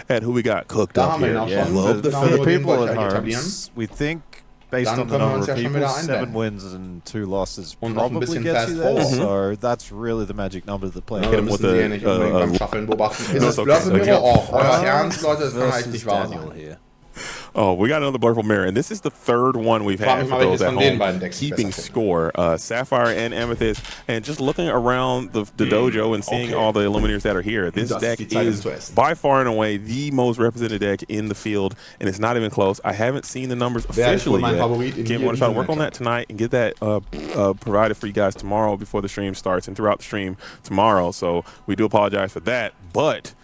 at who we got cooked up here. Yeah, Love the for the fit. people at home, we think based on the number of people, 7 wins and 2 losses probably gets you there. So that's really the magic number that play. Hit him with beim Schaffeln beobachten. Ist es Blurple Mirror auch? Euer Ernst, Leute, das kann eigentlich nicht wahr sein. Oh, we got another Blurple Mirror, and this is the third one we've had for those at home keeping score. Sapphire and Amethyst, and just looking around the dojo and seeing all the Illuminators that are here. This deck is by far and away the most represented deck in the field, and it's not even close. I haven't seen the numbers officially yet. Again, we're going to try to work on that tonight and get that provided for you guys tomorrow before the stream starts and throughout the stream tomorrow. So we do apologize for that, but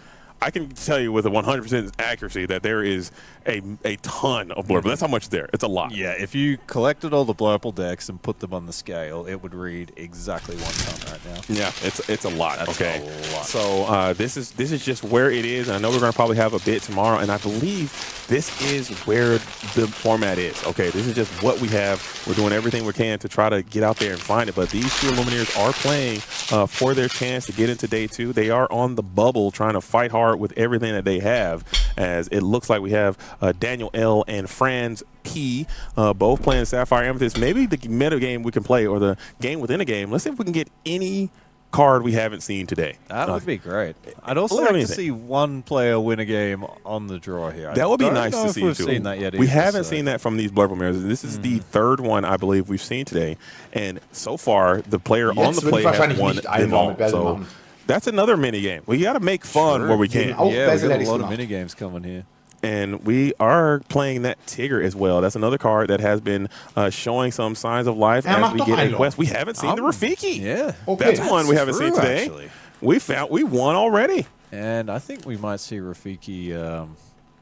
I can tell you with a 100% accuracy that there is a ton of Blurple. That's how much there. It's a lot. Yeah, if you collected all the Blurple decks and put them on the scale, it would read exactly 1 ton right now. Yeah, it's a lot. That's okay, a lot. So this is just where it is, and I know we're going to probably have a bit tomorrow, and I believe this is where the format is. Okay, this is just what we have. We're doing everything we can to try to get out there and find it, but these 2 Illuminators are playing for their chance to get into day 2. They are on the bubble trying to fight hard with everything that they have, as it looks like we have Daniel L. and Frans P. Both playing Sapphire Amethyst. Maybe the meta game we can play, or the game within a game. Let's see if we can get any card we haven't seen today. That would be great. I'd also like to see one player win a game on the draw here. That would be nice to see, we've too. Seen that yet we either, haven't seen that from these Blurple Mirrors. This is the 3rd one, I believe, we've seen today. And so far, the player on the play has won them all. So that's another mini game. We got to make fun where we can. Yeah, we got a lot of mini games coming here. And we are playing that Tigger as well. That's another card that has been showing some signs of life as we get a quest. We haven't seen the Rafiki. Yeah. That's one we haven't seen today. Actually. We won already. And I think we might see Rafiki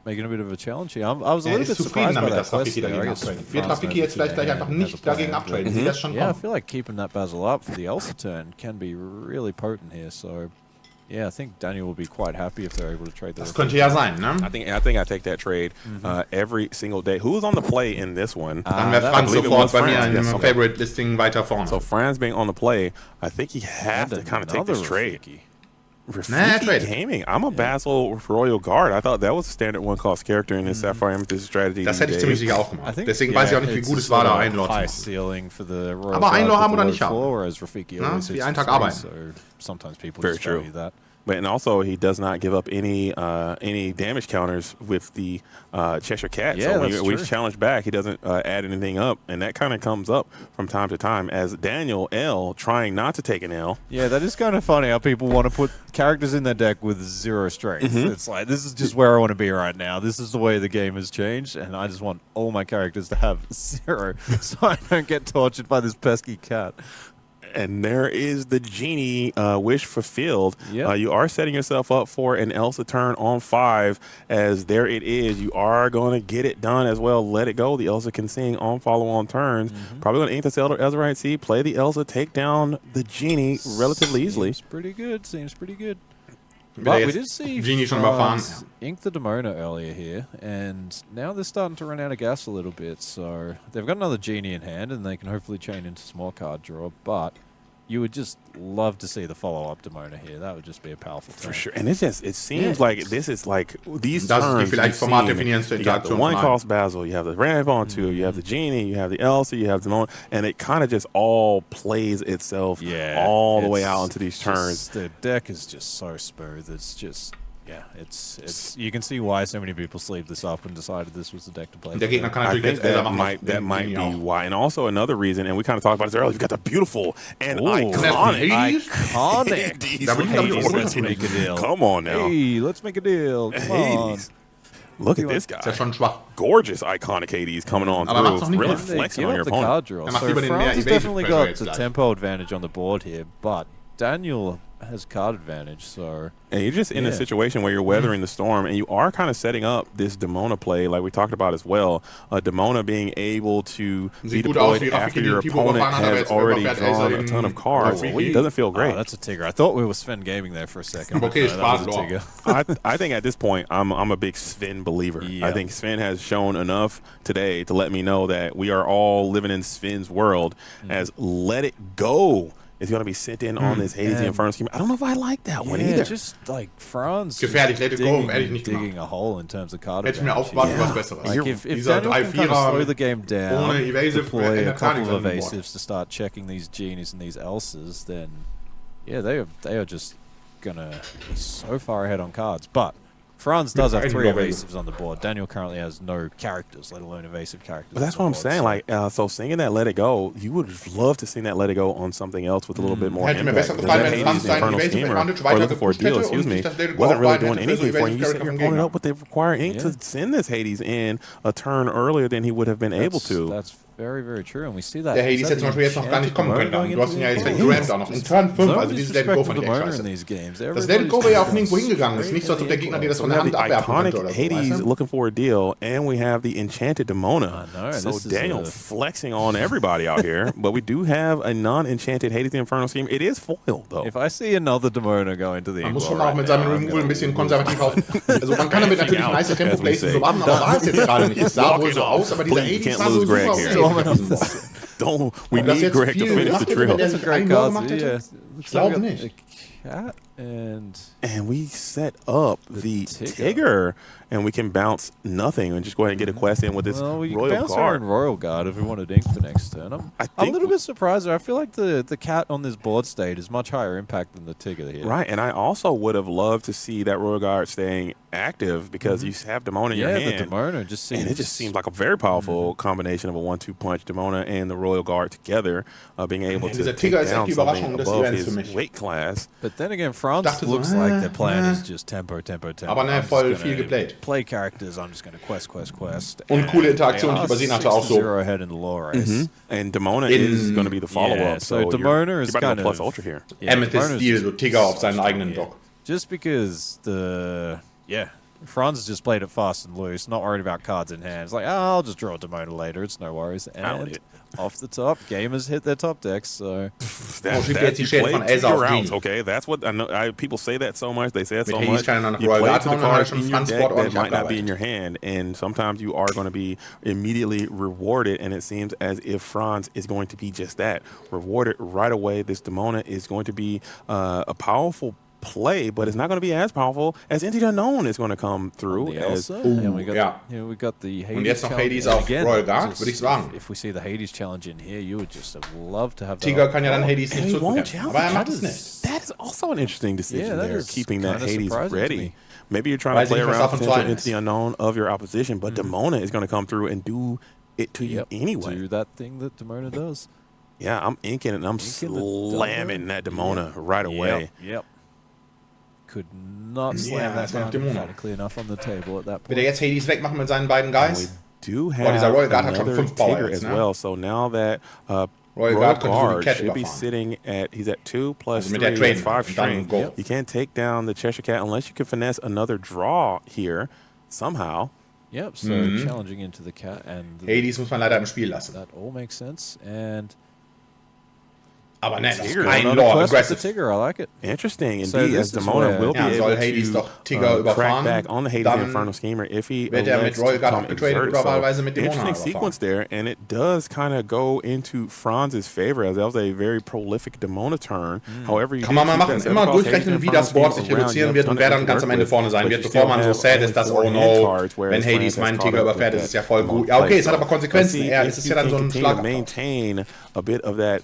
making a bit of a challenge here. I was a little bit surprised by that quest there. Wird Rafiki jetzt vielleicht gleich einfach nicht dagegen uptraden? Sieht das schon Yeah, I feel like keeping that Basil up for the Elsa turn can be really potent here. So yeah, I think Daniel will be quite happy if they're able to trade das. Könnte ja sein, ne? I think I take that trade every single day. Who's on the play in this one? Dann wäre Frans sofort bei mir im Favorite Listing weiter vorne. So Frans being on the play, I think he has to kind of take this trade. Rafiki Gaming. I'm a Basil Royal Guard. I thought that was a standard 1-cost character in this Sapphire Amethyst strategy. Das hätte ich ziemlich sicher auch gemacht. Deswegen weiß ich auch nicht, wie gut es war, da Einlord zu machen. Aber Einlord haben oder nicht haben. Wie einen Tag arbeiten. So sometimes people just value that. And also, he does not give up any damage counters with the Cheshire Cat. Yeah, so when we challenge back, he doesn't add anything up, and that kind of comes up from time to time as Daniel L. trying not to take an L. Yeah, that is kind of funny how people want to put characters in their deck with 0 strength. It's like, this is just where I want to be right now. This is the way the game has changed, and I just want all my characters to have 0 so I don't get tortured by this pesky cat. And there is the Genie wish fulfilled. Yep. You are setting yourself up for an Elsa turn on 5, as there it is. You are going to get it done as well. Let it go. The Elsa can sing on follow-on turns. Probably going to ink the Elderite Seed, play the Elsa, take down the Genie relatively easily. Seems pretty good. Seems pretty good. But we did see Genie schon überfahren. Ink the Demona earlier here, and now they're starting to run out of gas a little bit. So they've got another Genie in hand, and they can hopefully chain into small card draw. But you would just love to see the follow-up Demona here. That would just be a powerful turn. For sure. And it seems like this is like these turns. Vielleicht Format definieren zur You got the 1-cost Basil, you have the Ramp on 2, you have the Genie, you have the Elsa, you have Demona, and it kind of just all plays itself all the way out into these turns. The deck is just so smooth. It's just... Yeah, it's you can see why so many people sleeved this up and decided this was the deck to play. Der Gegner kann I natürlich think jetzt that might be why. And also another reason, and we kind of talked about this earlier, you've got the beautiful and iconic. Hades, let's make a deal. Come on now. Hey, let's make a deal. Come on. Look at this guy. Ist ja schon schwach. Gorgeous iconic Hades coming on through. Really flexing on your the opponent. card draw. So Frans has definitely got the tempo advantage on the board here, but Daniel has card advantage, so... And you're just in a situation where you're weathering the storm, and you are kind of setting up this Demona play, like we talked about as well. Demona being able to be deployed after your opponent has already drawn a ton of cards. It doesn't feel great. That's a Tigger. I thought we were Sven Gaming there for a second. Okay, that was a Tigger. I think at this point, I'm a big Sven believer. I think Sven has shown enough today to let me know that we are all living in Sven's world, as let it go is going to be sent in on this Hades Inferno scheme. I don't know if I like that one either. Just like Frans gefährlich, let it go, ehrlich nicht digging a hole in terms of card advantage. Hätte mir aufwarten, was Besseres. Like if Daniel can kind of slow the game down, deploy a couple of evasives to start checking these genies and these elses, then yeah, they are just gonna be so far ahead on cards. But Frans does have 3 evasives on the board. Daniel currently has no characters, let alone evasive characters. But that's what I'm saying. Like, so singing that Let It Go, you would love to sing that Let It Go on something else with a little bit more impact. Infernal Schemer, or looking for a deal, excuse me, wasn't really doing anything for you. You set your opponent up with the required ink to send this Hades in a turn earlier than he would have been able to. That's very, very true. And we see that. Der Hades hätte zum Beispiel jetzt noch gar nicht kommen können. Du hast ihn ja jetzt weggerammt auch noch in Turn 5, also dieses Let It Go von der Scheiße. Das Let It Go wäre ja auch nirgendwo hingegangen. Es ist nicht so, als ob der Gegner dir das von der Hand abwerfen könnte oder so. Hades looking for a deal, and we have the Enchanted Demona. So Daniel flexing on everybody out here, but we do have a non-enchanted Hades Inferno scheme. It is foil, though. If I see another Demona go into the man muss schon auch mit seinem Removal ein bisschen konservativ auf. Also man kann damit natürlich nice Tempo-Plays und so machen, aber war es jetzt gerade nicht. Es sah wohl so aus, aber dieser Hades war so super. We need Greg to finish the trill. That's a great card. Yeah. Ich glaube nicht. And we set up the Tigger, and we can bounce nothing and just go ahead and get a quest in with this Royal Guard. Royal Guard if we wanted ink for next turn. I'm a little bit surprised. I feel like the cat on this board state is much higher impact than the Tigger here. Right, and I also would have loved to see that Royal Guard staying active because you have Demona in your hand. Yeah, the Demona just seems... And it just seems like a very powerful combination of a 1-2 punch, Demona and the Royal Guard together, being able to take down something above his weight class. But then again, Frans looks like their plan is just tempo. Aber ne, voll viel geplayt. Play characters, I'm just going to quest. Und coole Interaktion, die ich übersehen hatte, auch so. 0 ahead in the lore race. And Demona is going to be the follow-up. So Demona is kind of... plus ultra here. Amethyst-Stil, so Tigger auf seinen eigenen Dock. Just because Frans just played it fast and loose, not worried about cards in hand. It's like, I'll just draw a Demona later. It's no worries. And off the top, gamers hit their top decks. So that's okay. That's what I know. People say that so much. They say it so much. You play to the cards in your deck that might not be in your hand, and sometimes you are going to be immediately rewarded. And it seems as if Frans is going to be just that, rewarded right away. This Demona is going to be a powerful play, but it's not going to be as powerful as Into the Unknown is going to come through. We got the Hades. Und jetzt noch Hades auf Royal Guard, würde ich sagen. If we see the Hades challenge in here, you would just have loved to have that. Tigger kann ja dann Hades nicht zurückbekommen, aber macht es nicht. That is also an interesting decision there, keeping that Hades ready. Maybe you're trying to play around potential Into the Unknown of your opposition, but Demona is going to come through and do it to you anyway. Do that thing that Demona does. Yeah, I'm inking it and I'm slamming that Demona right away. Yep. Could not slam that down emphatically enough on the table at that point. Will er jetzt Hades wegmachen mit seinen beiden Guys? We do have dieser Royal Guard hat schon another 5 Power Tigger jetzt, as well. So now that Royal Guard should be sitting at, he's at 2 plus 3, that's 5 string. You can't take down the Cheshire Cat unless you can finesse another draw here somehow. Yep, so challenging into the cat and Hades muss man leider im Spiel lassen. That all makes sense. And aber ne, das ist kein Lore aggressive. Tigger, I like it. Interesting indeed, as Demona will be able to crack back on the Hades Inferno Schemer if he elects to come exert. So, interesting sequence there, and it does kind of go into Franz's favor, as that was a very prolific Demona turn. However, you kann man mal machen, immer durchrechnen, wie das Board sich reduzieren wird und wer dann ganz am Ende vorne sein wird, bevor man so sad ist, dass oh no, wenn Hades meinen Tiger überfährt, ist es ja voll gut. Ja okay, es hat aber Konsequenzen, es ist ja dann so ein Schlag. Maintain a bit of that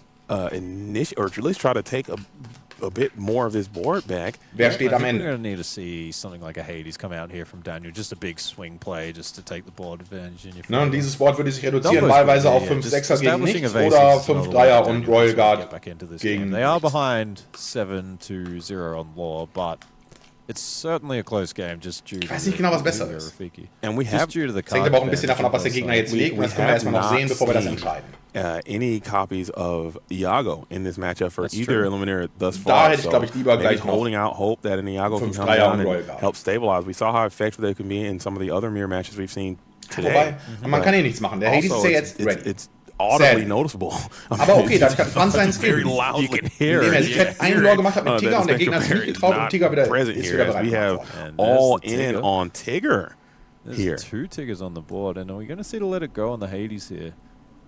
initial, or at least try to take a bit more of this board back. Wer steht am Ende? We're going to need to see something like a Hades come out here from Daniel, just a big swing play, just to take the board advantage in your favor. Und dieses Board würde sich reduzieren, wahlweise auf 5-6er gegen nichts oder 5-3er und Royal Guard gegen. They are behind 7-0 on lore, but it's certainly a close game, just due to weiß nicht genau, was besser ist. And we have due to the card. Hängt aber auch ein bisschen davon ab, was der Gegner jetzt legt. Und das können wir erstmal noch sehen, bevor wir das entscheiden. Any copies of Iago in this matchup for either eliminator thus far. Da hätte ich, glaube ich, lieber gleich holding out hope that an Iago can come down and help stabilize. We saw how effective they can be in some of the other mirror matches we've seen today. Wobei, man kann nichts machen. Der Hades ist ja jetzt ready. It's audibly noticeable. Aber okay, das kann Frans seinen Skill. Indem er sich ein Lore gemacht hat mit Tigger und der Gegner ist nicht getraut und Tigger ist wieder bereit. We have all in on Tigger here. 2 Tiggers on the board, and are we going to see to let it go on the Hades here?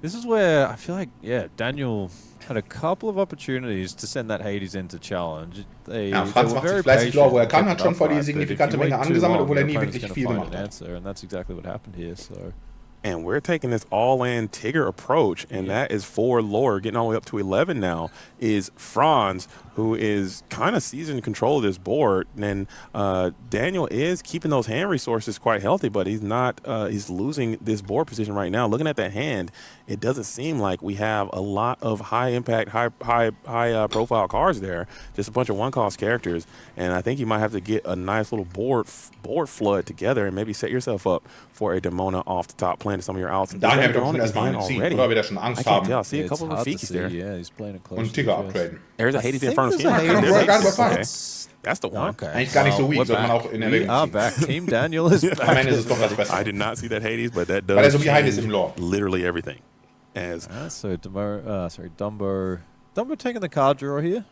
This is where I feel like, Daniel had a couple of opportunities to send that Hades into challenge. Frans macht sich fleißig klar, wo kann, hat schon voll die signifikante Menge angesammelt, obwohl nie wirklich viel gemacht hat. And that's exactly what happened here, so... And we're taking this all-in Tigger approach, and that is for lore. Getting all the way up to 11 now is Frans, who is kind of seizing control of this board. And Daniel is keeping those hand resources quite healthy, but he's not. He's losing this board position right now. Looking at that hand, it doesn't seem like we have a lot of high-impact, high-profile cards there. Just a bunch of one-cost characters, and I think you might have to get a nice little board flood together and maybe set yourself up for a Demona off the top, playing some of your outs. Daniel wird schon erstmal ziehen, oder wieder schon Angst haben. I see a couple of Rafikis there. Yeah, he's playing it close. Und Tigger upgraden. There's a Hades Inferno skin. That's the one. Okay. Eigentlich gar nicht so weak, sollte man auch in Erwägung ziehen. Back. Team Daniel is back. Am Ende ist es doch was besser. I did not see that Hades, but that does Weil so wie Hades im Lore. Literally everything. So Dumbo taking the card draw here.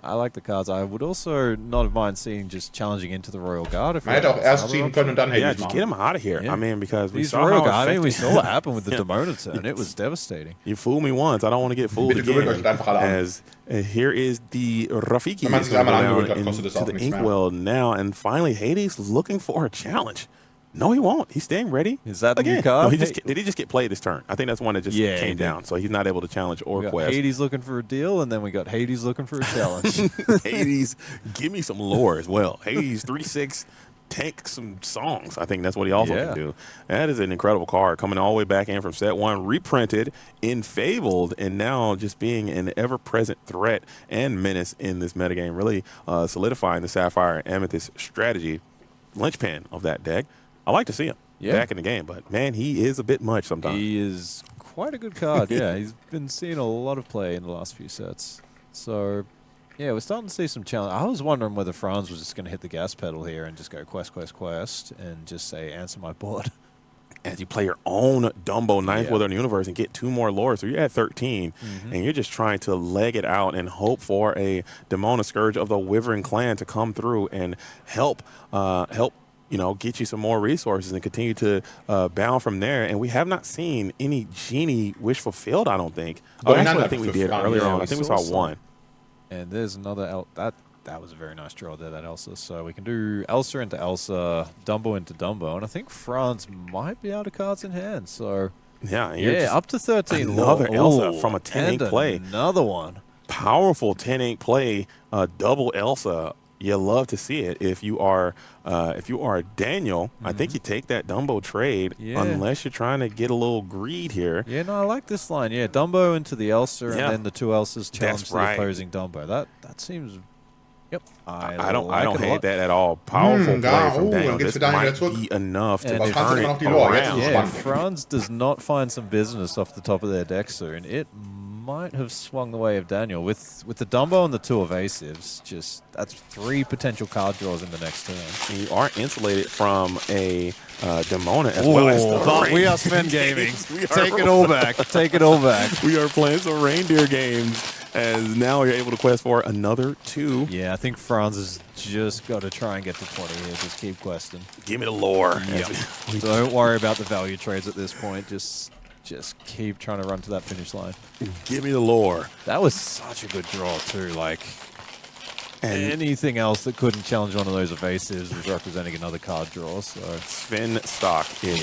I like the cards. I would also not mind seeing just challenging into the Royal Guard. Man hätte auch erst ziehen können und dann Hades just get him out of here. I mean, because we saw Royal Guard. I mean, we saw what happened with the Demona turn. It was devastating. You fooled me once. I don't want to get fooled again. As here is the Rafiki into the Inkwell now, and finally Hades looking for a challenge. No, he won't. He's staying ready. Is that the new card? No, did he just get played this turn? I think that's one that just came down, so he's not able to challenge or quest. Hades looking for a deal, and then we got Hades looking for a challenge. Hades, give me some lore as well. Hades 3/6, tank some songs. I think that's what he also can do. That is an incredible card, coming all the way back in from set 1, reprinted in Fabled, and now just being an ever-present threat and menace in this metagame, really solidifying the Sapphire and Amethyst strategy, linchpin of that deck. I like to see him back in the game, but, man, he is a bit much sometimes. He is quite a good card, He's been seeing a lot of play in the last few sets. So, we're starting to see some challenge. I was wondering whether Frans was just going to hit the gas pedal here and just go quest, and just say, answer my board. As you play your own Dumbo 9th Wither in the Universe and get 2 more lores, so you're at 13, and you're just trying to leg it out and hope for a Demona Scourge of the Wyvern clan to come through and help get you some more resources and continue to bound from there. And we have not seen any Genie wish fulfilled, I don't think. Actually, I think we did earlier on. I think we saw one. And there's another that was a very nice draw there, that Elsa. So we can do Elsa into Elsa, Dumbo into Dumbo, and I think Frans might be out of cards in hand. So up to 13. Another Elsa from a 10-8 play. Another one. Powerful 10-8 play, double Elsa. You love to see it. If you are Daniel, I think you take that Dumbo trade unless you're trying to get a little greed here. Yeah, no, I like this line. Yeah, Dumbo into the Elsa, and then the 2 Elsas challenge the opposing Dumbo. That seems. Yep. I don't hate that at all. Powerful play from Daniel. This might be enough to turn it around. Yeah, Frans does not find some business off the top of their deck soon. It might have swung the way of Daniel with the Dumbo and the 2 evasives. That's 3 potential card draws in the next turn. You aren't insulated from a Demona as well as but we are Sven Gaming. Take it all back. Take it all back. We are playing some reindeer games, as now you're able to quest for another 2. Yeah, I think Frans has just got to try and get to 20 here. Just keep questing. Give me the lore. Yep. Don't worry about the value trades at this point. Just keep trying to run to that finish line. Give me the lore. That was such a good draw, too. And anything else that couldn't challenge one of those evasives was representing another card draw. So Sven stock is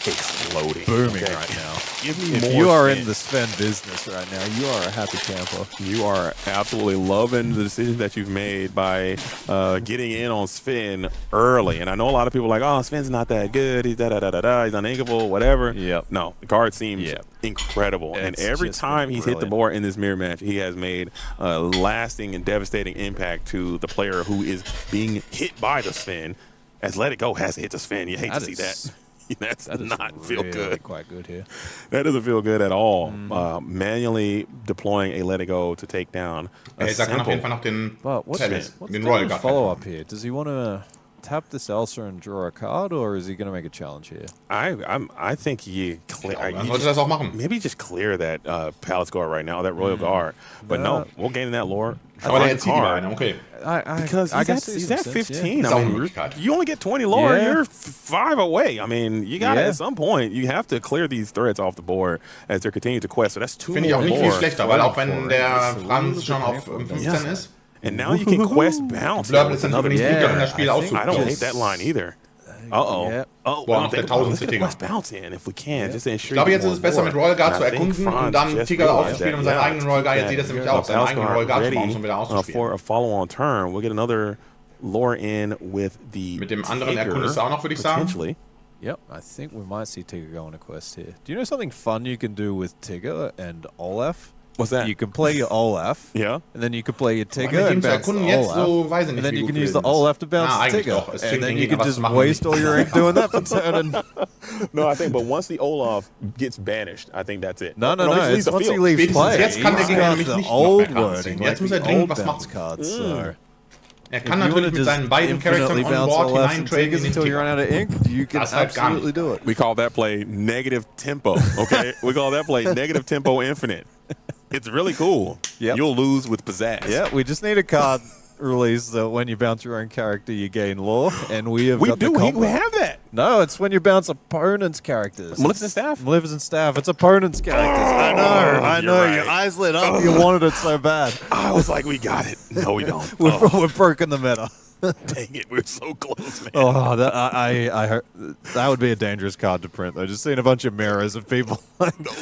exploding. Booming right now. Give me if you are in the Sven business right now, you are a happy camper. You are absolutely loving the decision that you've made by getting in on Sven early. And I know a lot of people are like, oh, Sven's not that good. He's he's unankable, whatever. Yep. No, the card seems incredible. And every time he's hit the board in this mirror match, he has made a lasting and devastating impact to the player who is being hit by the Sven. As Let It Go has to hit the Sven. You hate to see that. That does not feel good. Quite good here. That doesn't feel good at all. Manually deploying a Let It Go to take down a kann auf jeden Fall noch den what's the follow-up here? Does he want to tap this Elsa and draw a card, or is he going to make a challenge here? I think he sollte das auch machen. Maybe just clear that Palace Guard right now, that Royal Guard. But no, we'll gain that lore. Aber der zieht die Beine, okay. Because he's at 15. Yeah. I mean, you only get 20 lore. Yeah. You're 5 away. I mean, you got to, at some point, you have to clear these threats off the board as they're continuing to quest. So that's 2 Finde ich auch nicht viel schlechter, weil auch wenn der Franz schon auf 15 ist. And now you can quest bounce. Blurb ist another in das Spiel I don't hate that line either. Uh-oh. Yeah. Boah, der 1000. Tiger. Bounce in if we can. Just ich glaube, jetzt ist es besser, mit Royal Guard zu erkunden und dann Tiger auszuspielen und seinen eigenen Royal Guard. Jetzt sieht das nämlich aus, seinen eigenen Royal Guard zu machen und wieder auszuspielen. For a follow-on turn, we'll get another lore in with the mit dem anderen erkundest du auch noch, würde ich sagen. Yep, I think we might see Tigger go on a quest here. Do you know something fun you can do with Tigger and Olaf? What's that? You can play your Olaf, yeah, and then you can play your Tigger and bounce the Olaf, and then you can use the Olaf to bounce the Tigger, and then you can just waste all your ink doing that for turn. No, I think, but once the Olaf gets banished, I think that's it. No, it's once he leaves play. Jetzt kann der Gegner nämlich nicht noch mehr ziehen. Jetzt muss er dringend was machen. Er kann natürlich mit seinen beiden Charakteren on board hineintraden until you run out of ink. You can absolutely do it. We call that play negative tempo. Okay, we call that play negative tempo infinite. It's really cool. Yep. You'll lose with pizzazz. Yeah, we just need a card release so when you bounce your own character, you gain lore, and we have got the combo. We have that. No, it's when you bounce opponent's characters. Maleficent Staff? Maleficent Staff. It's opponent's characters. I know. Right. Your eyes lit up. You wanted it so bad. I was like, we got it. No, we don't. We've broken the meta. Dang it, we're so close, man. Oh, I heard, that would be a dangerous card to print, though. Just seeing a bunch of mirrors of people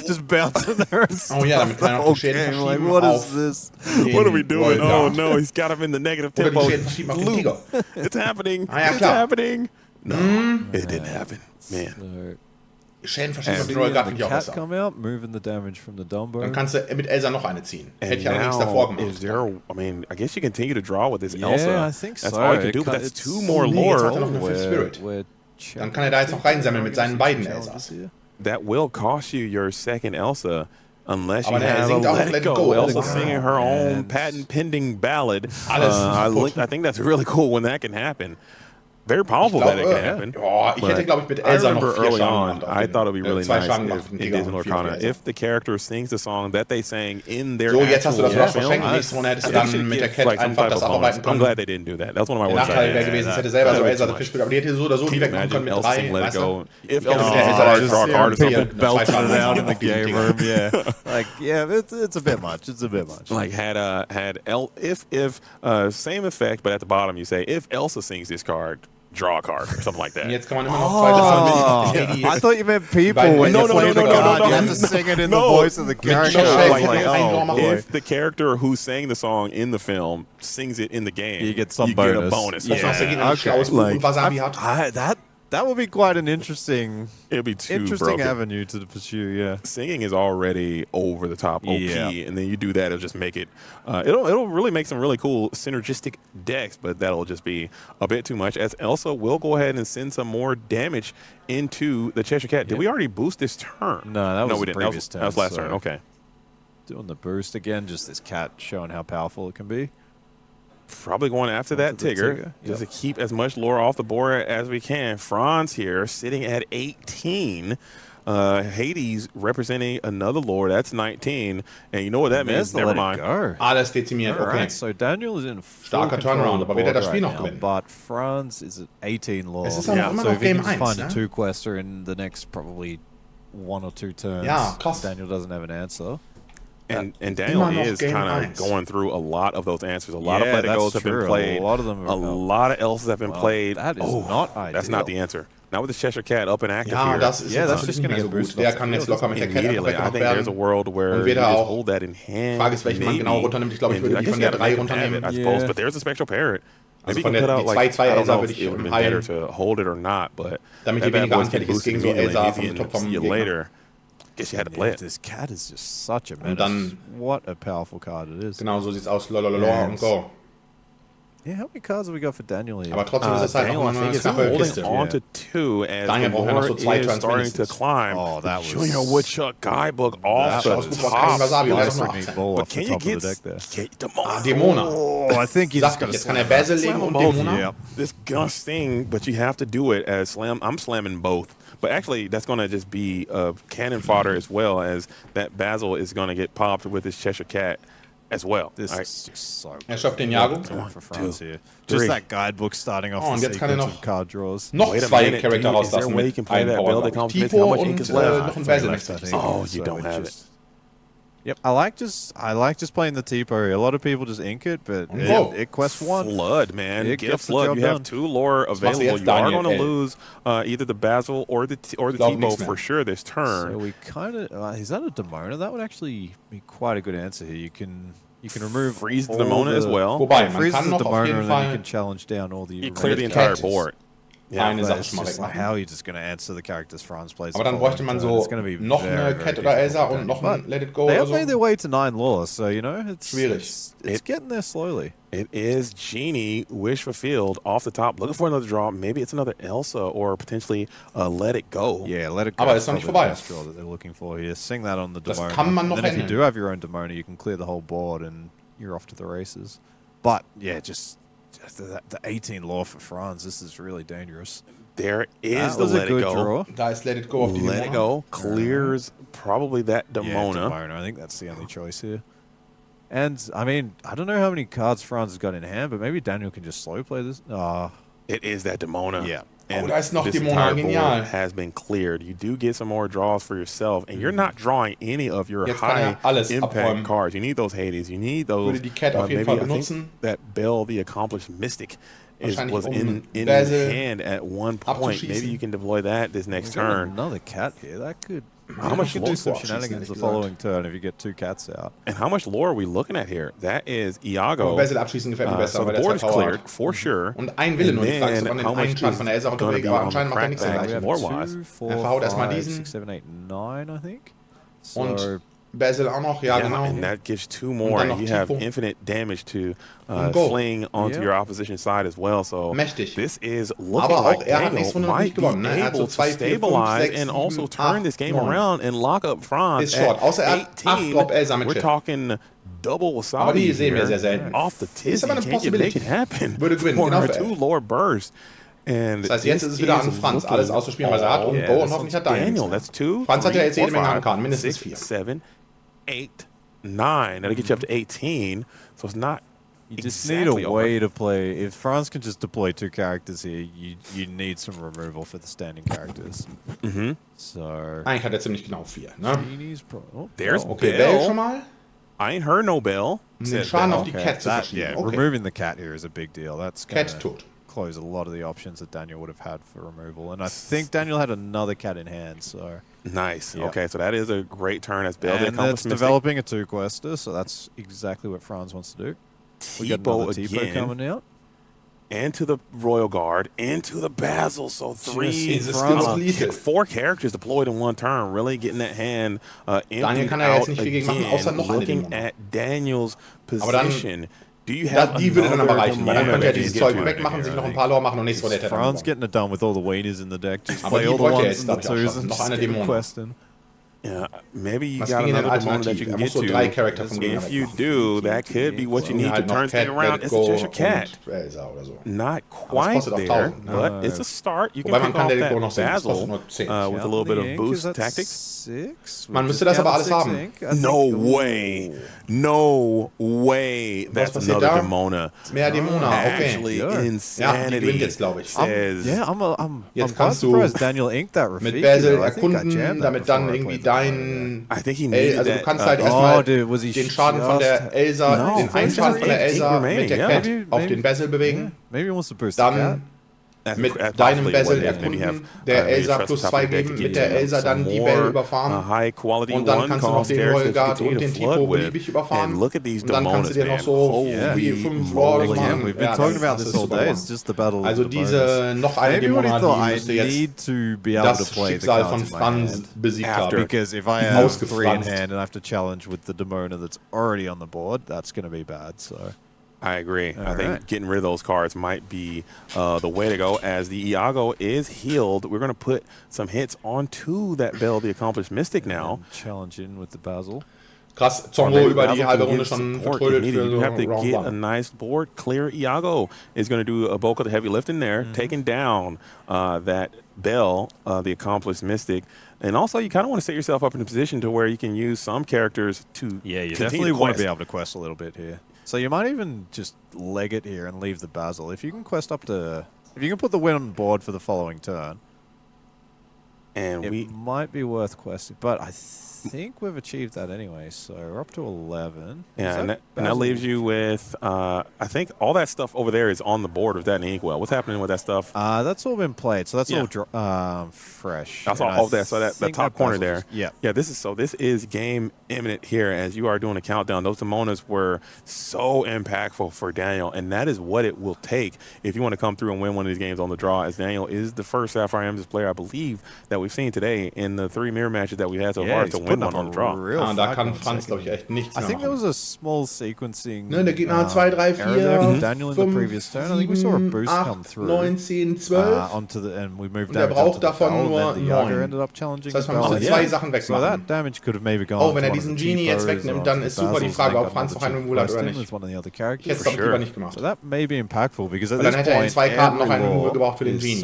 just bouncing there. Oh, yeah, damit kann er auch Schäden like, what is this? What are we doing? Oh, no, he's got him in the negative tempo. It's happening. It's happening. No, it didn't happen. Man. Schäden verschieben mit Royal Guard finde ich auch besser. Come out, moving the damage from the Dumbo. Dann kannst du mit Elsa noch eine ziehen. Hätte ich allerdings davor gemacht. I mean, I guess you continue to draw with this Elsa. Yeah, I think so. That's all you can do, but that's 2 more lore. Jetzt hat er noch eine Fifth Spirit. Dann kann er da jetzt noch reinsammeln mit seinen beiden Elsas. That will cost you your second Elsa. Unless you have a Let It Go. Elsa singing her own patent-pending ballad. I think that's really cool when that can happen. Very powerful that it can happen. Oh, ich hätte, glaube ich, mit Elsa noch 4 Schaden gemacht. I thought it would be really nice in Disney Lorcana if the character sings the song that they sang in their actual jetzt hast du das noch verschenkt. Nächste Runde hättest du dann mit der Cat einfach das abarbeiten können. I'm glad they didn't do that. That's one of my worst Nachteil wäre gewesen, es hätte selber so Elsa dafür gespielt, aber die hätte so oder so direkt machen können mit 3. Let It Go. If Elsa just belted it out in the game room, yeah. Like, yeah, it's a bit much. It's a bit much. Like, if same effect, but at the bottom you say, if Elsa sings this card, draw a card or something like that. Jetzt kann man immer noch I thought you meant people when you play the card. You have to sing it in the voice of the character. If the character who's saying the song in the film sings it in the game, you get some bonus. Get a bonus. That would be quite an interesting broken avenue to pursue, yeah. Singing is already over the top OP, and then you do that, it'll just make it it'll really make some really cool synergistic decks, but that'll just be a bit too much, as Elsa will go ahead and send some more damage into the Cheshire Cat. Did we already boost this turn? No, that was the previous turn. That was last turn, okay. Doing the boost again, just this cat showing how powerful it can be. Probably going after that Tigger, just to keep as much lore off the board as we can. Frans here sitting at 18. Hades representing another lore, that's 19. And you know what that means? Never mind. Alles dezimiert, okay. Right, so Daniel is in starker Turnaround, aber wird das Spiel noch gewinnen? But Frans is at 18 lore. Es ist immer so noch if he Game can 1, find a 2-quester in the next probably 1 or 2 turns, Daniel doesn't have an answer. And Daniel is kind of going through a lot of those answers. A lot of Let It Go's have been played. A lot of them. A lot of Elses have been played. That is not ideal. That's not the answer. Not with the Cheshire Cat up and active here. That's just going to get boosted. Der kann jetzt locker mit der Cat immediately. I think there's a world where you just hold that in hand. Frage ist, welchen man genau runternimmt. Ich glaube, ich würde die von der 3 runternehmen. I suppose, but there's a Spectral Parrot. Also von der 2-2 Elsa würde ich better to hold it or not, but damit die weniger anfällig ist gegen so Elsa vom Top vom Gegner. Guess you had to play it. This cat is just such a menace. What a powerful card it is. Genau, so sieht's aus. Lolololor und go. Yeah, how many cards have we got for Daniel here? Aber trotzdem ist es halt Daniel, auch I think eine it's knappe holding Kiste. on to 2 as Daniel the braucht ja noch Lord so 2 is Turns starting to mindestens. climb. Oh, that was... Junior Woodchuck Guidebook off Ja, the schaut gut, top. Wasabi, Nice noch neat 18. ball But off the can you top of get the deck there. Demona. Oh, I think you just got to Jetzt kann er slam Basil that. legen und both. Demona. Yeah. This gonna sting, but you have to do it as slam. I'm slamming both. But actually, that's going to just be cannon fodder as well, as that Basil is going to get popped with his Cheshire Cat as well. This is just so Er schafft den Jago. for Frans here. Just that guidebook starting off Und the jetzt kann er sequence noch of card draws. noch Wait a 2 minute, Charakter is there a rauslassen way you mit can play einem that Power, build that glaub comes ich. with Tipo how much ink und is left? noch ein Three Basil left, I nächstes. think. Oh, you So don't it have just- Yep, I like just playing the Tipo here. A lot of people just ink it, but it quests one. Flood, man. It Get a gets the flood. job You have done. 2 lore machst du available. jetzt, You are Daniel? going to lose either the Basil or the Glaub Tipo nichts mehr. for sure this turn. So we kind of is that a Demona? That would actually be quite a good answer here. You can remove Freeze the all Demona as well. Wobei, man freeze kann the noch auf Demona jeden and then you Fall can challenge down all the. You clear the Mit entire Cat board. Yeah. eine But Sache it's schon mal just like, wegmachen. how are you just going to answer the characters Franz plays? Aber the dann bräuchte following man turn? so It's gonna be noch very, eine very Cat oder difficult Elsa for und noch Daniel. ein Let It Go They oder have so. made their way to 9 laws, so you know it's Schwierig. It's getting there slowly. It is Genie, wish fulfilled, off the top, looking for another draw. Maybe it's another Elsa or potentially Let It Go. Yeah, Let It Go. Aber is ist noch nicht probably the vorbei. best draw that they're looking for here. Sing that on the Das Demona. kann man noch And then if you handeln. do have your own Demona, you can clear the whole board and you're off to the races. But yeah, just the 18 law for Franz. This is really dangerous. There is That the was a Let It good Go. draw. Da ist Let It Go auf die Let It Demona. Go clears probably that Yeah, Demona. Demona. I think that's the only choice here. And I mean, I don't know how many cards Franz has got in hand, but maybe Daniel can just slow play this. It is that Demona. Yeah. And da ist noch this Demona, entire genial. board has been cleared. You do get some more draws for yourself, and you're not drawing any of your Jetzt kann alles high impact abräumen. cards. You need those Hades. You need those. Würde die Cat auf jeden maybe Fall I think benutzen. that Bell, the Accomplished Mystic, Wahrscheinlich was in Basil hand at one point. abzuschießen. Maybe you can deploy that this next We've got turn. another cat here. That could. How much you can do some lore shenanigans the abschießen, ehrlich following turn if you get 2 cats out. And how much lore are we looking at here? That is Aber Iago. Basil abschießen gefällt mir besser, So weil the der board is 2 Power cleared hat. for sure. Und ein Wille And nur, die Frage ist, then ob man how den much einen Schaden is von der Elsa gonna runterbringt, be aber on the anscheinend macht er nichts crackback? dergleichen. Lore-wise. 2, 4, Er verhaut erstmal 5, diesen. 6, 7, 8, 9, I think. So Und Basil auch noch, ja genau. And that gives 2 Und more, dann and noch you have Tipo. infinite damage to Go. fling onto Yeah. your opposition side as well. So Mächtig. this is looking Aber auch like er hat Daniel nächste Runde noch might nicht be gewonnen. Ne? Er hat so able 2, to 4, 5, stabilize 6, and 7, also turn 8, this game 9. around and lock up Frans Ist short. Außer er hat 18. 8 Drop Elsa mit We're Schiff. talking double wasabi Aber die sehen wir here. sehr selten. Off the tizzy. Ist aber eine Can you make Possibility. it happen? Würde gewinnen, For genau our für 2 elf. lore burst. And Das heißt, jetzt this ist es wieder an is Frans, looking alles auszuspielen, was er hat. Und yeah, Go this und hoffentlich hat Daniel. Daniel, that's 2. Frans hat ja 3, jetzt jede 4, Menge 5, Handkarten, mindestens 6, 4. 7, 8, 9. That'll get you up to 18. So it's not you just exactly need a way to play. If Franz can just deploy 2 characters here, you need some removal for the standing characters. Mhm. So Eigentlich hat er ziemlich genau 4. Ne? Genie's There's Okay, Bell. Bell schon mal. I ain't heard no bell. Um den Said Schaden Bell. auf die Cat zu that, verschieben. yeah, Okay. removing the cat here is a big deal. That's gonna Cat tot. close a lot of the options that Daniel would have had for removal. And I think Daniel had another cat in hand, so Nice. Yep. Okay, so that is a great turn. That's Bell the and that's Accomplished Mystic. developing a 2-quester, so that's exactly what Franz wants to do. We got Tipo another Tipo again. coming out. Into the Royal Guard, into the Basil. So 3, Jesus, Franz. Skills lethal. 4 characters deployed in one turn. Really getting that hand emptied kann er jetzt out nicht viel gegen machen, again. außer noch eine Looking Demona. at Daniels Aber dann- position. Do you have Die würde dann aber reichen, weil dann Demona könnte er that you dieses can Zeug get to? wegmachen, sich noch ein paar Lore machen und nächstes Mal hätte er dann Franz gewonnen. getting it done with all the weenies in the deck. Just Aber play die all the bräuchte er ones jetzt, and the glaub ich, auch twos schon. and Noch just eine keep Dämonin. questing. Yeah, maybe you Was got ging in den another Demona that Alternativ? you can Er get muss so to. 3 Charakter vom Gegner If you wegmachen. do, that could be what you need to Halt noch turn Cat, things around. Let It's Go a Cheshire Cat. und Elsa oder so. Not Aber es quite kostet auch there, 1000, ne? but it's a start. You Wobei can man pick kann off Let It Go that noch sehen. Das kostet Basil nur 10. with a little bit of Ink, boost is that tactics. 6? Man We müsste just das aber counted alles 6 haben. ink. I No think- way. No way. That's passiert another da? Demona. Mehr Demona, okay. Actually, Good. Ja, die insanity. gewinnt jetzt, glaube ich. Says Yeah, I'm Jetzt quite kannst du surprised Daniel inked that Mit Rafiki. Basil though. I think I erkunden, jammed that damit dann before I irgendwie played that dein... I think he needed Also du that, kannst halt Oh, erstmal dude, was he den Schaden von der just- Elsa, No, den einen Schaden von der Ink Elsa remaining, mit der yeah. Cat Maybe- auf maybe- den Basil bewegen. Maybe he wants to boost the cat. Dann That's mit possibly deinem what Basil it is. Maybe have, erkunden, der maybe Elsa trust plus the top 2 of the deck to geben, get mit der you Elsa some dann die more, Bell überfahren. high quality Und dann one kannst du noch cost den characters Royal to Guard continue und to den flood Tipo with. beliebig überfahren. And look at these Und dann kannst Demonas, du dir noch man. so Holy 4-5 Lore moly. Again, machen. we've been Ja, talking das about ist this all super day. gewonnen. It's just the battle Also of the bonus. diese noch eine Maybe what he Demona, thought, die I müsste jetzt need to be able to das play the Schicksal cards von in my Frans hand. besiegt After. haben. Because if I have 3 in Ausgefranst. hand and I have to challenge with the Demona that's already on the board, that's going to be bad. So I agree. I think getting rid of those cards might be the way to go. As the Iago is healed, we're going to put some hits onto that Bell, the Accomplished Mystic now. Challenging with the Basil. Krass, Zongo über die halbe Runde schon vertrödelt für You have to Round get 1. a nice board clear. Iago is going to do a bulk of the heavy lifting there, taking down that Bell, the Accomplished Mystic. And also, you kind of want to set yourself up in a position to where you can use some characters to you definitely want to be able to quest a little bit here. So you might even just leg it here and leave the Basil. If you can quest up to... If you can put the win on board for the following turn, and it might be worth questing. But I think we've achieved that anyway, so we're up to 11. Yeah, and that leaves you with, I think all that stuff over there is on the board with that in Inkwell. What's happening with that stuff? That's all been played, so that's all fresh. That's all there. So that top corner there. Yeah. This is game imminent here as you are doing a countdown. Those Demonas were so impactful for Daniel, and that is what it will take if you want to come through and win one of these games on the draw, as Daniel is the first Sapphire Amethyst player, I believe, that we've seen today in the 3 mirror matches that we've had so far to win one on the draw. Da kann Frans, glaube ich, echt nichts mehr I think there was a small sequencing. Ne, der Gegner hat 2, 3, 4, Daniel in the previous turn. I think we saw a boost come through. 9, 10, 12. Onto the, and we moved Und der braucht davon nur 9. Ended up challenging. Das heißt, man muss 2 Sachen wegmachen. So that damage could have maybe gone. Oh, wenn diesen Genie jetzt wegnimmt, dann ist super die Frage, ob Frans noch einen Removal hat oder nicht. Ich hätte es, glaube ich, lieber nicht gemacht. So that may be impactful, because dann hätte er in 2 Karten noch einen Removal gebraucht für den Genie.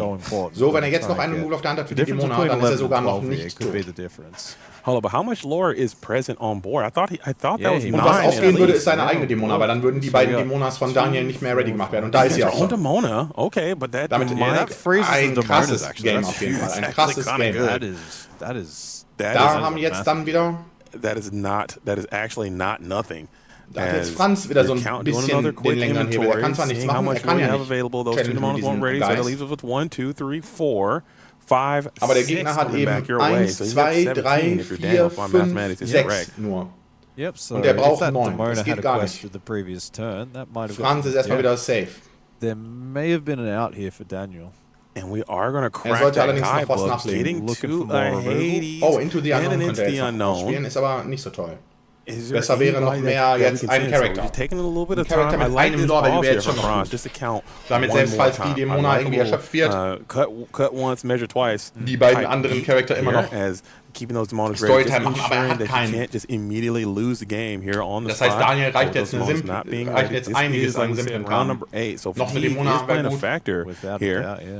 So, wenn er jetzt noch einen Removal auf der Hand hat für die Dämonen, dann ist er sogar noch nicht tot. Hold on, but how much lore is present on board? I thought that was 9. Und was aufgehen würde, ist seine eigene Dämona, weil dann würden die beiden Dämonas von Daniel nicht mehr ready gemacht werden. Und da ist sie auch schon. Dämona, okay, but that damit ein krasses Game auf jeden Fall. Ein krasses Game. Da haben jetzt dann wieder... That is actually not nothing. Da hat jetzt Frans wieder so ein bisschen den längeren Hebel. Er kann zwar nichts machen, er kann ja nicht challenge mit diesem Geist. Aber der Gegner hat eben 1, 2, 3, 4, 5, 6 nur. Und der braucht 9. Das geht gar nicht. Frans ist erstmal wieder safe. There may have been an out here for Daniel. And we are going to crack that guy book, getting to Hades Into the Unknown könnte er jetzt noch spielen, ist aber nicht so toll. Besser wäre noch mehr jetzt ein Charakter. Ein Charakter mit einem Lore, wie wir jetzt schon noch tun. Damit selbst falls die Dämona irgendwie erschöpft wird, cut once, measure twice, die beiden anderen Charakter immer noch keeping those Demonas ready, Storytime machen, aber er hat keinen. Das heißt, Daniel reicht jetzt einiges an simplen Karten. Noch eine Dämona wäre gut.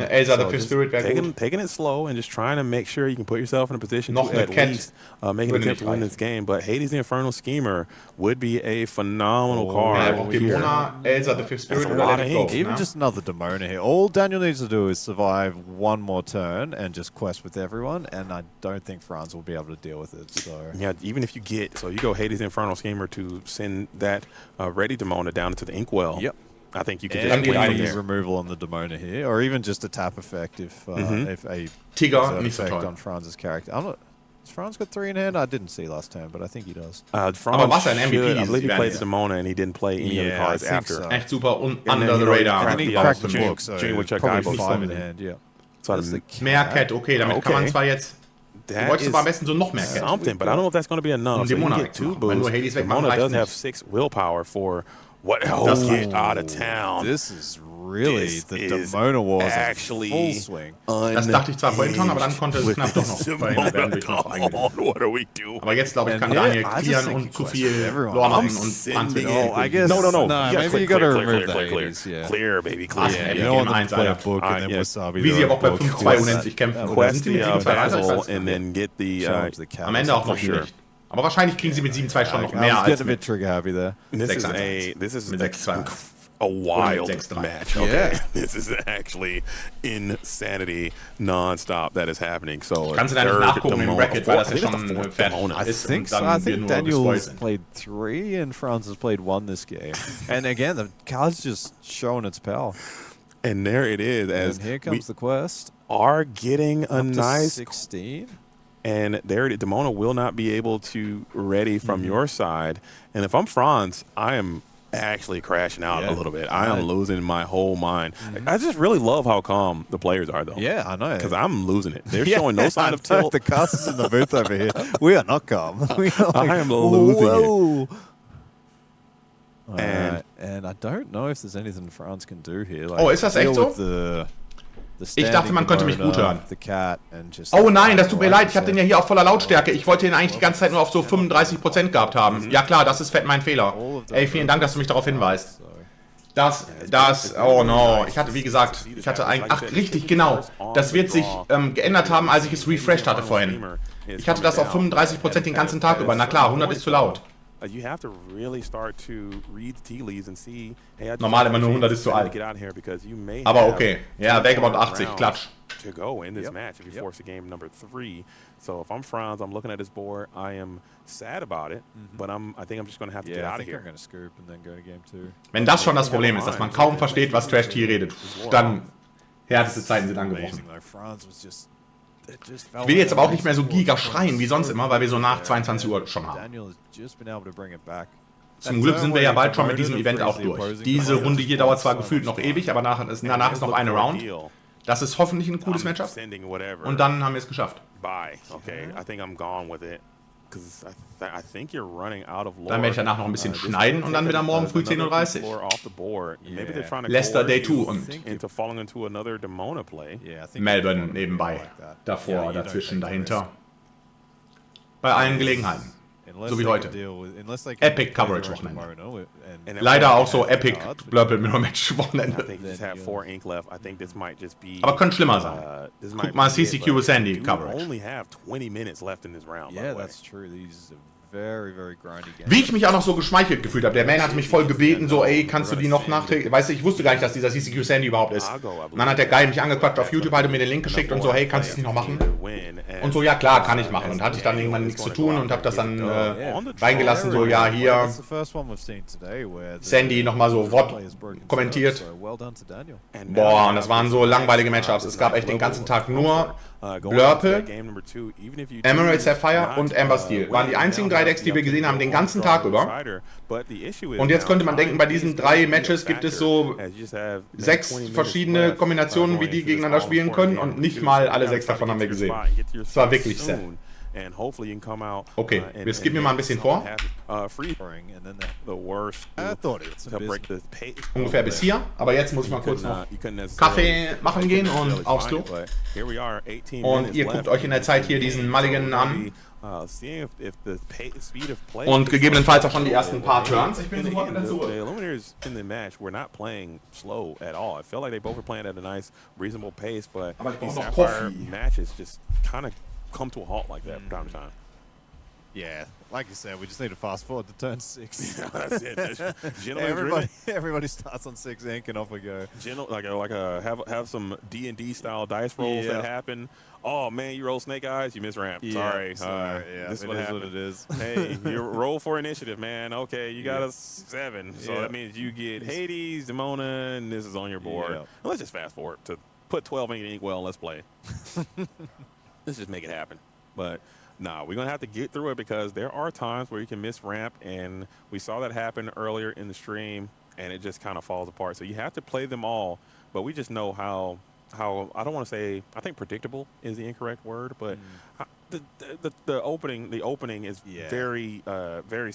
Elsa, the Fifth Spirit wäre gut. Taking it slow and just trying to make sure you can put yourself in a position to at least make an attempt to win this game. But Hades the Infernal Schemer would be a phenomenal card. Dämona, Elsa, the Fifth Spirit, oder let it go. Even just another Demona here. All Daniel needs to do is survive one more turn and just quest with everyone, and I don't think Frans will be able to deal with it. So yeah, even if you go Hades Infernal Schemer to send that ready Demona down into the Inkwell. Yep. I think you could just use removal on the Demona here, or even just a tap effect if a Tiger effect on Franz's character. Has Frans got 3 in hand? I didn't see last turn, but I think he does. Frans I believe he played the Demona and he didn't play any of the cards after. So. Echt super under the radar. And he cracked the book, so probably 5 in hand, yeah. Mehr Cat, okay, damit kann man zwar jetzt... Du wolltest aber am besten so noch mehr Cat. Something, but I don't know if that's going to be enough. So you get 2 boosts. Demona does have 6 willpower for what else get out of town. This is really the Demona Wars actually full swing. Das dachte ich zwar vorhin schon, aber dann konnte es knapp doch noch verhindert werden. What are we doing? Aber jetzt, glaube ich, kann Daniel clearen und zu viel Lore machen und Frans wird I guess no. Maybe you gotta remove that. Clear, baby, clear. You don't want to play a book and then Wasabi. Wie sie aber auch bei 5-2 unendlich kämpfen. Quest the Basil and then get the am Ende auch noch nicht. Aber wahrscheinlich kriegen sie mit 7-2 schon noch mehr als mit trigger happy there. This is a wild match. Okay, yeah. This is actually insanity non-stop that is happening. So kannst du da nicht nachgucken im Bracket, weil das ja schon fertig ist. I think Daniel's played 3 and Frans has played 1 this game. And again, the card's just showing its power. And there it is. And here comes the quest. Are getting a nice 16. And there, Demona will not be able to ready from your side. And if I'm Frans, I am actually crashing out a little bit. I am losing my whole mind. I just really love how calm the players are, though. Yeah, I know. Because I'm losing it. They're showing no sign of tilt. The casters in the booth over here. We are not calm. I am losing it. And I don't know if there's anything Frans can do here. Like, oh, ist das echt so? Ich dachte, man könnte mich gut hören. Oh nein, das tut mir leid. Ich habe den ja hier auf voller Lautstärke. Ich wollte den eigentlich die ganze Zeit nur auf so 35% gehabt haben. Ja klar, das ist fett mein Fehler. Ey, vielen Dank, dass du mich darauf hinweist. Oh no. Ich hatte, wie gesagt, eigentlich... Ach, richtig, genau. Das wird sich geändert haben, als ich es refreshed hatte vorhin. Ich hatte das auf 35% den ganzen Tag über. Na klar, 100 ist zu laut. Normal immer nur 100 ist zu alt. Aber okay. Ja, Vagabond 80, klatsch. To go in this match if you force a game number 3. So if I'm Frans, I'm looking at this board. I am sad about it, but I think I'm just going to have to get out of here. Wenn das schon das Problem ist, dass man kaum versteht, was TrashT redet, dann härteste Zeiten sind angebrochen. Ich will jetzt aber auch nicht mehr so giga schreien wie sonst immer, weil wir so nach 22 Uhr schon haben. Zum Glück sind wir ja bald schon mit diesem Event auch durch. Diese Runde hier dauert zwar gefühlt noch ewig, aber danach ist noch eine Round. Das ist hoffentlich ein cooles Matchup. Und dann haben wir es geschafft. Dann werde ich danach noch ein bisschen schneiden und dann wieder morgen früh 10:30 Uhr. Leicester Day 2 und Melbourne nebenbei. Davor, dazwischen, dahinter. Bei allen Gelegenheiten. So wie heute. Epic Coverage Wochenende. Leider auch so Epic Blurple-Match Wochenende. Aber könnte schlimmer sein. Guck mal CCQ Sandy Coverage. Wie ich mich auch noch so geschmeichelt gefühlt habe. Der Man hat mich voll gebeten, so, ey, kannst du die noch nachträglich... Weißt du, ich wusste gar nicht, dass dieser CCQ Sandy überhaupt ist. Und dann hat der Guy mich angequatscht auf YouTube, hatte mir den Link geschickt und so, hey, kannst du es nicht noch machen? Und so, ja klar, kann ich machen. Und hatte ich dann irgendwann nichts zu tun und habe das dann reingelassen, so, ja, hier, Sandy nochmal so Wort kommentiert. Boah, und das waren so langweilige Matchups. Es gab echt den ganzen Tag nur Blurple, Emerald Sapphire und Amber Steel. Waren die einzigen 3 Decks, die wir gesehen haben, den ganzen Tag über. Und jetzt könnte man denken, bei diesen 3 Matches gibt es so 6 verschiedene Kombinationen, wie die gegeneinander spielen können. Und nicht mal alle 6 davon haben wir gesehen. Es war wirklich sad. Okay, wir skippen mir mal ein bisschen vor. Ungefähr bis hier, aber jetzt muss ich mal kurz noch Kaffee machen gehen und aufs Klo. Und ihr guckt euch in der Zeit hier diesen Mulligan an. Und gegebenenfalls auch schon die ersten paar Turns. Ich bin sofort wieder zurück. Aber ich brauche noch Coffee. Come to a halt like that from time to time. Yeah, like you said, we just need to fast forward to turn 6. Yeah, that's it. Everybody starts on 6 ink and off we go. Have some D&D style dice rolls that happen. Oh man, you roll snake eyes, you miss ramp. Sorry. Yeah, this is what it is. Hey, you roll for initiative, man. Okay, you got a 7, so that means you get Hades, Demona, and this is on your board. Yeah. Let's just fast forward to put 12 ink in ink well and let's play. Let's just make it happen. But nah, we're going to have to get through it because there are times where you can miss ramp, and we saw that happen earlier in the stream, and it just kind of falls apart. So you have to play them all, but we just know how I don't want to say, I think predictable is the incorrect word, but the opening is very, very,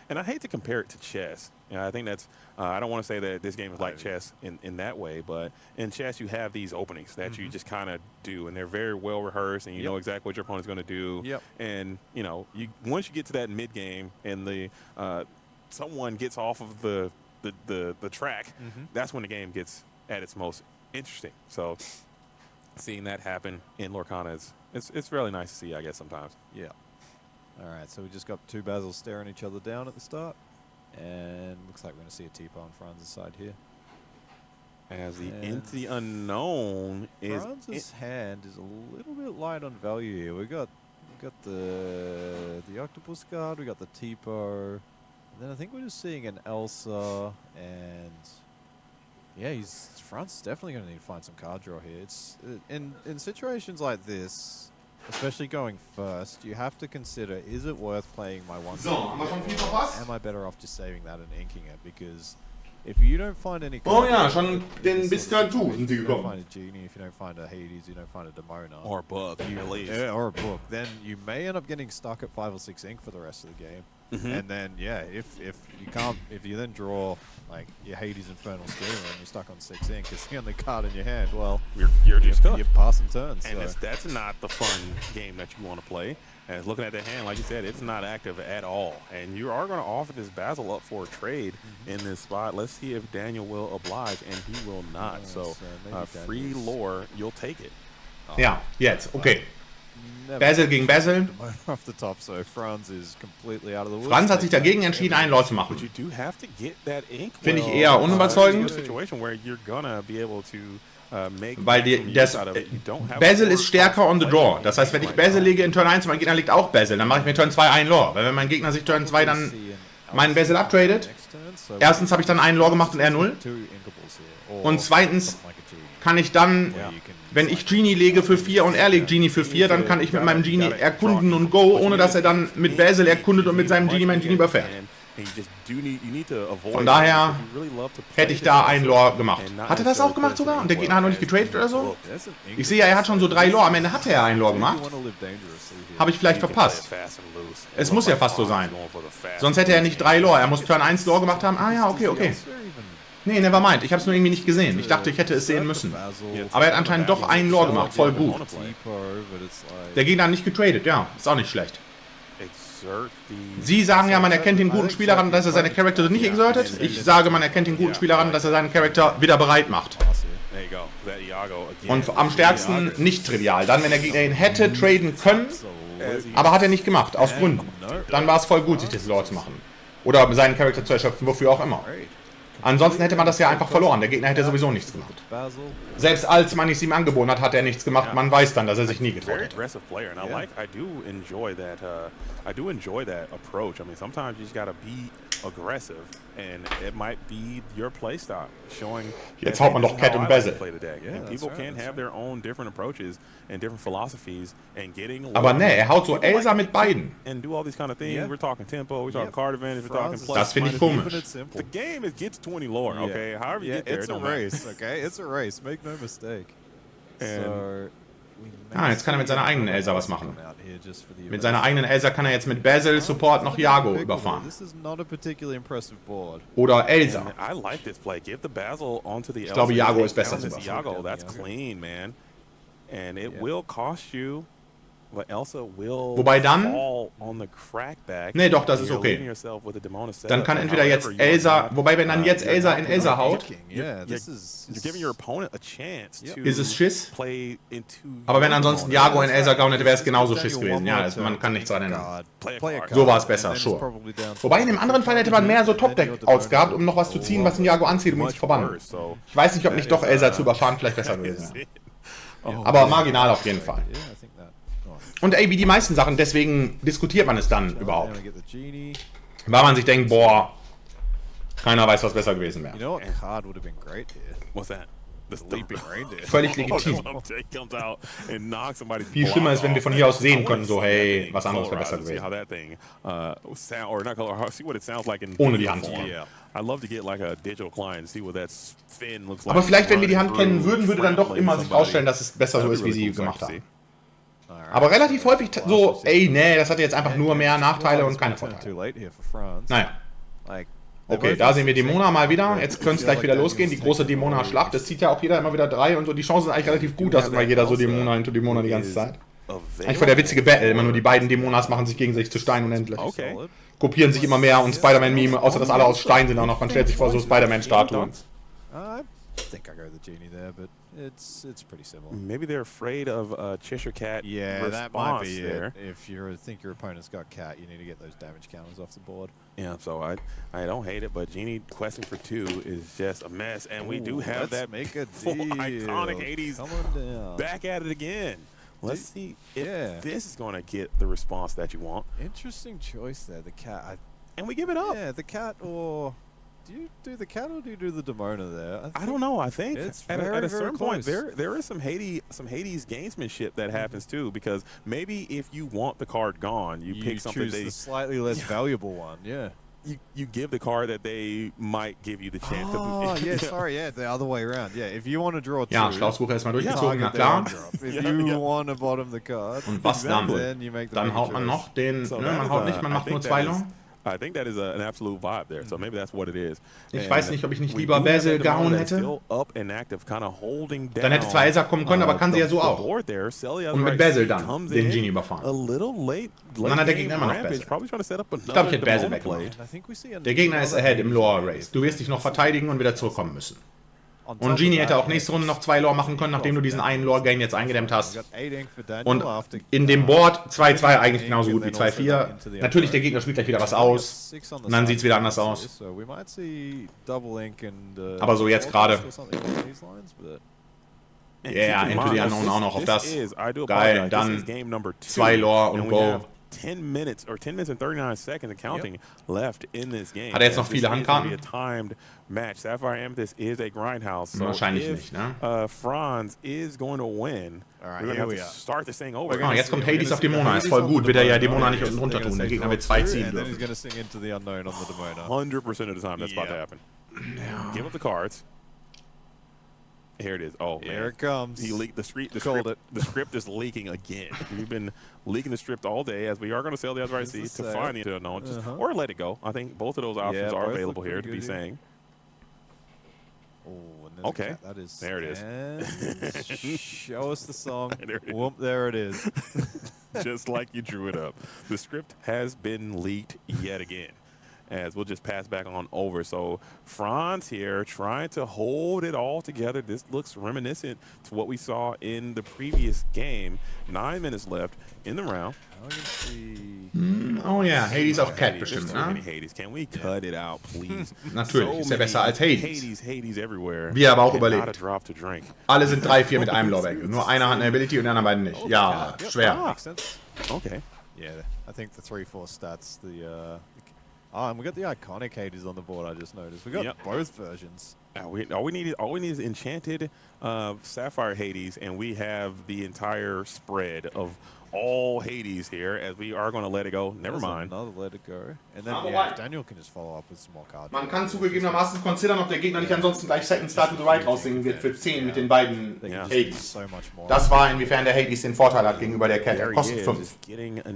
and I hate to compare it to chess. I think that's, I don't want to say that this game is like chess in that way, but in chess you have these openings that you just kind of do, and they're very well rehearsed, and you know exactly what your opponent's going to do. And once you get to that mid game and someone gets off of the track, that's when the game gets at its most interesting. So seeing that happen in Lorcana it's really nice to see, I guess, sometimes. Yeah. All right, so we just got 2 Basils staring each other down at the start. And looks like we're going to see a T-Paw on Frans' side here. As the Into the Unknown is... Frans' hand is a little bit light on value here. We got the Octopus card, we got the T-Paw, and then I think we're just seeing an Elsa, and... Yeah, Frans is definitely going to need to find some card draw here. It's in situations like this, especially going first, you have to consider, is it worth playing my one? Am I better off just saving that and inking it? Because if you don't find any... Oh ja, schon den bis Turn 2 sind sie you don't gekommen. find a Genie, if you don't find a Hades, you don't find a Demona. Or a book, at least. Yeah, or a book. Then you may end up getting stuck at 5 or 6 ink for the rest of the game. And then, yeah, if you then draw like your Hades Infernal Steamer and you're stuck on 6 ink, it's the only card in your hand. Well, you're just you're passing turns. And that's not the fun game that you want to play. And looking at the hand, like you said, it's not active at all. And you are going to offer this Basil up for a trade in this spot. Let's see if Daniel will oblige, and he will not. So free lore, you'll take it. Ja, jetzt, okay. Basil gegen Basil. Off the top, so Frans is completely out of the woods. Franz hat sich dagegen entschieden, einen Lore zu machen. Finde ich eher unüberzeugend. Weil Basil ist stärker on the draw. Das heißt, wenn ich Basil lege in Turn 1 und mein Gegner legt auch Basil, dann mache ich mir Turn 2 einen Lore. Weil wenn mein Gegner sich Turn 2 dann meinen Basil uptradet, erstens habe ich dann einen Lore gemacht und er 0. Und zweitens kann ich dann, wenn ich Genie lege für 4 und er legt Genie für 4, dann kann ich mit meinem Genie erkunden und go, ohne dass er dann mit Basil erkundet und mit seinem Genie mein Genie überfährt. Von daher hätte ich da einen Lore gemacht. Hat er das auch gemacht sogar? Und der Gegner hat noch nicht getradet oder so? Ich sehe ja, er hat schon so 3 Lore. Am Ende hatte er einen Lore gemacht. Habe ich vielleicht verpasst. Es muss ja fast so sein. Sonst hätte er nicht 3 Lore. Er muss Turn 1 Lore gemacht haben. Ah ja, okay. Nee, nevermind. Ich habe es nur irgendwie nicht gesehen. Ich dachte, ich hätte es sehen müssen. Aber er hat anscheinend doch einen Lore gemacht. Voll gut. Der Gegner hat nicht getradet. Ja, ist auch nicht schlecht. Sie sagen ja, man erkennt den guten Spieler an, dass er seine Charakter nicht exertet. Ich sage, man erkennt den guten Spieler an, dass er seinen Charakter wieder bereit macht. Und am stärksten nicht trivial. Dann, wenn der Gegner ihn hätte traden können, aber hat er nicht gemacht, aus Gründen. Dann war es voll gut, sich das Lore zu machen. Oder seinen Charakter zu erschöpfen, wofür auch immer. Ansonsten hätte man das ja einfach verloren. Der Gegner hätte sowieso nichts gemacht. Selbst als man es ihm angeboten hat, hat er nichts gemacht. Man weiß dann, dass er sich nie getraut hat. I do enjoy that approach. I mean, sometimes you just gotta be aggressive, and it might be your playstyle showing. Jetzt haut man doch Cat und Basil. And people can have their own different approaches and different philosophies, and getting. Aber ne, er haut so Elsa mit beiden. And do all these kind of things. We're talking tempo, we're talking card advantage, we're talking plus. Das finde ich komisch. The game is gets 20 lore, okay? However you get there, it's a race, okay? It's a race. Make no mistake. So. Jetzt kann er mit seiner eigenen Elsa was machen. Mit seiner eigenen Elsa kann er jetzt mit Basil Support noch Jago überfahren. Oder Elsa. Ich glaube, Jago ist besser zu überfahren. Wobei dann... Nee, doch, das ist okay. Dann kann entweder jetzt Elsa... Wobei, wenn dann jetzt Elsa in Elsa haut... Ist es Schiss? Aber wenn ansonsten Jago in Elsa gehauen hätte, wäre es genauso Schiss gewesen. Ja, man kann nichts daran ändern. So war es besser, sure. Wobei in dem anderen Fall hätte man mehr so Top-Deck-Outs gehabt, um noch was zu ziehen, was den Jago anzieht, um ihn zu verbannen. Ich weiß nicht, ob nicht doch Elsa zu überfahren vielleicht besser gewesen wäre. Aber marginal auf jeden Fall. Und ey, wie die meisten Sachen, deswegen diskutiert man es dann überhaupt. Weil man sich denkt, boah, keiner weiß, was besser gewesen wäre. Völlig legitim. Viel schlimmer ist, wenn wir von hier aus sehen können, so hey, was anderes wäre besser gewesen. Ohne die Hand zu kennen. Aber vielleicht, wenn wir die Hand kennen würden, würde dann doch immer sich ausstellen, dass es besser so ist, wie sie gemacht haben. Aber relativ häufig so, ey, nee, das hat jetzt einfach nur mehr Nachteile und keine Vorteile. Naja. Okay, da sehen wir Dämona mal wieder. Jetzt könnte es gleich wieder losgehen. Die große Dämona-Schlacht. Das zieht ja auch jeder immer wieder 3 und so. Die Chancen sind eigentlich relativ gut, dass immer jeder so Dämona into Dämona die ganze Zeit. Eigentlich voll der witzige Battle. Immer nur die beiden Dämonas machen sich gegenseitig zu Stein unendlich. Kopieren sich immer mehr und Spider-Man-Meme, außer dass alle aus Stein sind auch noch. Man stellt sich vor so Spider-Man-Statuen. I think I go with the Genie there, but it's pretty similar. Maybe they're afraid of Cheshire Cat. Yeah, that might be it. If you think your opponent's got Cat, you need to get those damage counters off the board. Yeah, so I don't hate it, but Genie questing for 2 is just a mess, and we do have that full iconic 80s back at it again. Let's see if this is going to get the response that you want. Interesting choice there, the Cat. And we give it up. Yeah, the Cat or... Do you do the Cat or do you do the Demona there? I don't know. I think it's at a certain point there is some Hades gamesmanship that happens too, because maybe if you want the card gone, you pick something choose the slightly less valuable one. Yeah. You give the card that they might give you the chance to... Oh, yeah, sorry, the other way around. Yeah, if you want to draw 2... Ja, Schlauchsbuch erstmal durchgezogen, na klar. If you want to bottom the card... Und was dann? Dann haut man noch den... Ne, man haut nicht, man macht nur 2 Long. I think that is an absolute vibe there. So maybe that's what it is. Ich weiß nicht, ob ich nicht lieber Basil gehauen hätte. Dann hätte zwar Elsa kommen können, aber kann sie ja so auch. Und mit Basil dann den Genie überfahren. Und dann hat der Gegner immer noch Basil. Ich glaube, ich hätte Basil weggemacht. Der Gegner ist ahead im Lore Race. Du wirst dich noch verteidigen und wieder zurückkommen müssen. Und Genie hätte auch nächste Runde noch 2 Lore machen können, nachdem du diesen einen Lore-Gain jetzt eingedämmt hast. Und in dem Board 2-2 eigentlich genauso gut wie 2-4. Natürlich, der Gegner spielt gleich wieder was aus. Und dann sieht es wieder anders aus. Aber so jetzt gerade. Ja, Into the Unknown auch noch auf das. Geil, dann 2 Lore und Go. 10 minutes and 39 seconds of counting left in this game. Hat er jetzt noch viele Handkarten? Match. Sapphire Amethyst is a grindhouse. So wahrscheinlich nicht, ne? Franz is going to win. We're going to start this thing over. Oh, jetzt kommt Hades auf Demona. Ist voll gut. Wird er ja Demona nicht unten runter tun. Der Gegner wird 2 ziehen dürfen. 100% of the time that's about to happen. Give up the cards. Here it is. Oh, man. Here it comes. He leaked the script is leaking again. We've been leaking the script all day, as we are going to sail the Other Sea to find the unknown, or let it go. I think both of those options are available here to be saying. Oh, okay, there it is. Show us the song. Whoop, there it is. Just like you drew it up. The script has been leaked yet again. As we'll just pass back on over. So Frans here trying to hold it all together. This looks reminiscent to what we saw in the previous game. 9 minutes left in the round. Oh ja, Hades auf Cat bestimmt, ne? Hades. Can we cut it out, please? Natürlich, ist ja besser als Hades. Hades everywhere. Wie er aber auch überlebt. Alle sind 3-4 mit einem Lore weg. Nur einer hat eine Ability und die anderen beiden nicht. Ja, schwer. Okay. Yeah, I think the 3-4 stats, and we got the iconic Hades on the board. I just noticed we got both versions. All we need is enchanted Sapphire Hades, and we have the entire spread of all Hades here. As we are going to let it go. Never mind. Another let it go, and then Daniel can just follow up with some more cards. Man kann zugegebenermaßen considern, ob der Gegner nicht ansonsten gleich Second Star to the Right raussingen wird für 10 mit den beiden Hades. Das war, inwiefern der Hades den Vorteil hat gegenüber der Cat. Er kostet 5.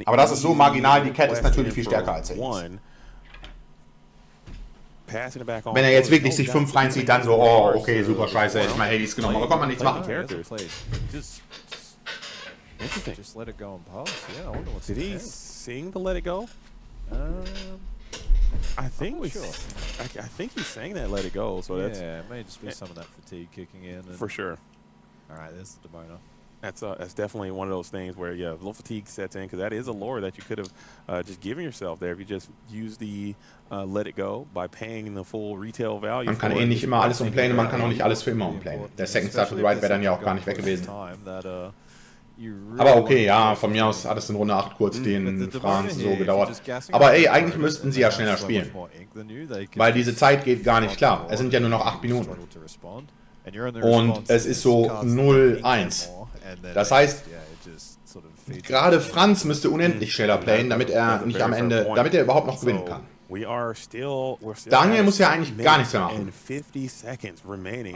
Aber das ist so marginal. Die Cat ist natürlich viel stärker als Hades. Wenn er jetzt wirklich sich 5 reinzieht, dann so, oh, okay, super scheiße, hätte ich mal Hades genommen, aber kann man nichts machen. Just let it go and pass. Yeah, I wonder what's Did he sing the Let It Go? I think he sang that Let It Go. So that's it may just be some of that fatigue kicking in. For sure. All right, there's the Demona. That's definitely one of those things where a little fatigue sets in, because that is a lore that you could have just given yourself there if you just use the Let It Go by paying the full retail value. Man kann eh nicht immer alles umplanen, man kann auch nicht alles für immer umplanen. Der Second Star to the Right wäre dann ja auch gar nicht weg gewesen. Aber okay, ja, von mir aus hat es in Runde 8 kurz den Frans so gedauert. Aber ey, eigentlich müssten sie ja schneller spielen. Weil diese Zeit geht gar nicht klar. Es sind ja nur noch 8 Minuten. Und es ist so 0-1. Das heißt, gerade Frans müsste unendlich schneller playen, damit er nicht am Ende, damit er überhaupt noch gewinnen kann. Daniel muss ja eigentlich gar nichts mehr machen.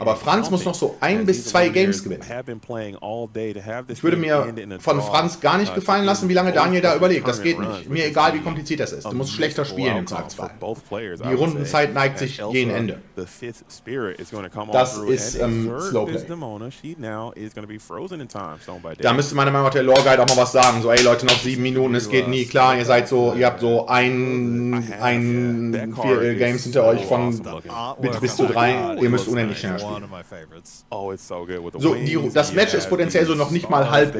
Aber Frans muss noch so 1 bis 2 Games gewinnen. Ich würde mir von Frans gar nicht gefallen lassen, wie lange Daniel da überlegt. Das geht nicht. Mir egal, wie kompliziert das ist. Du musst schlechter spielen im Zweifelsfall. Die Rundenzeit neigt sich gegen Ende. Das ist Slowplay. Da müsste meiner Meinung nach der Lore Guide auch mal was sagen. So, ey Leute, noch 7 Minuten, es geht nie klar. Ihr seid so, ihr habt so 4 Games hinter euch von bis zu 3. Ihr müsst unendlich schneller spielen. So, das Match ist potenziell so noch nicht mal halb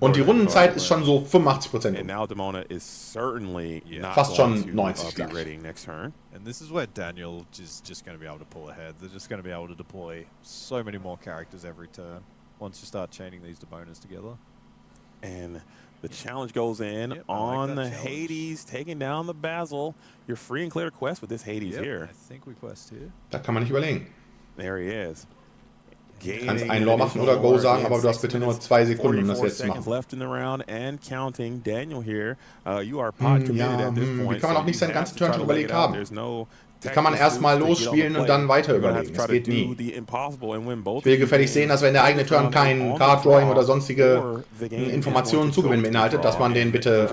und die Rundenzeit ist schon so 85%. Fast schon 90 gleich. And this is where Daniel is just going to be able to pull ahead. They're just going to be able to deploy so many more characters every turn once you start chaining these Demoners together. And the challenge goes in on the Hades, taking down the Basil. You're free and clear to quest with this Hades here. I think we quest here. Da kann man nicht überlegen. There he is. Du kannst einen Lore machen oder Go sagen, aber du hast bitte nur 2 Sekunden, um das jetzt zu machen. Left in the round and counting. Daniel here, you are pod committed at this point. Wie kann man auch nicht seinen ganzen Turn schon überlegt haben? There's no Die kann man erstmal losspielen und dann weiter überlegen. Das geht nie. Ich will gefällig sehen, dass wenn der eigene Turn kein Card-Drawing oder sonstige Informationen zugewinn beinhaltet, dass man den bitte...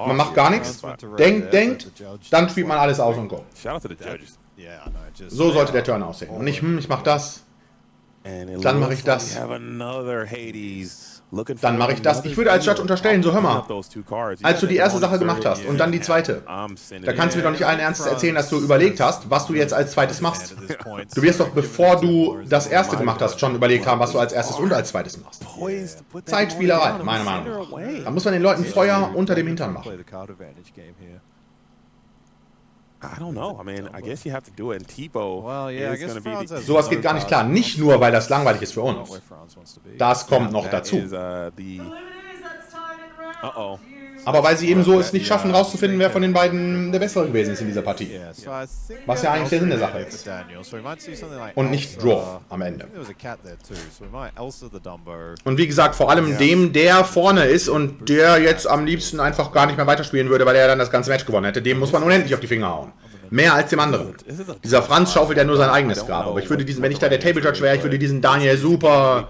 Man macht gar nichts, denkt, dann spielt man alles aus und go. So sollte der Turn aussehen. Und nicht, ich mach das, dann mache ich das. Dann mache ich das. Ich würde als Judge unterstellen, so hör mal, als du die erste Sache gemacht hast und dann die zweite, da kannst du mir doch nicht allen Ernstes erzählen, dass du überlegt hast, was du jetzt als zweites machst. Du wirst doch, bevor du das erste gemacht hast, schon überlegt haben, was du als erstes und als zweites machst. Zeitspielerei, meiner Meinung nach. Da muss man den Leuten Feuer unter dem Hintern machen. I don't know. I mean, I guess you have to do it. And Tipo is going to be the... Sowas geht gar nicht klar. Nicht nur, weil das langweilig ist für uns. Das kommt noch dazu. Aber weil sie eben so es nicht schaffen, rauszufinden, wer von den beiden der Bessere gewesen ist in dieser Partie. Was ja eigentlich der Sinn der Sache ist. Und nicht Draw am Ende. Und wie gesagt, vor allem dem, der vorne ist und der jetzt am liebsten einfach gar nicht mehr weiterspielen würde, weil er dann das ganze Match gewonnen hätte, dem muss man unendlich auf die Finger hauen. Mehr als dem anderen. Dieser Frans schaufelt ja nur sein eigenes Grab. Aber ich würde diesen, wenn ich da der Table Judge wäre, ich würde diesen Daniel super,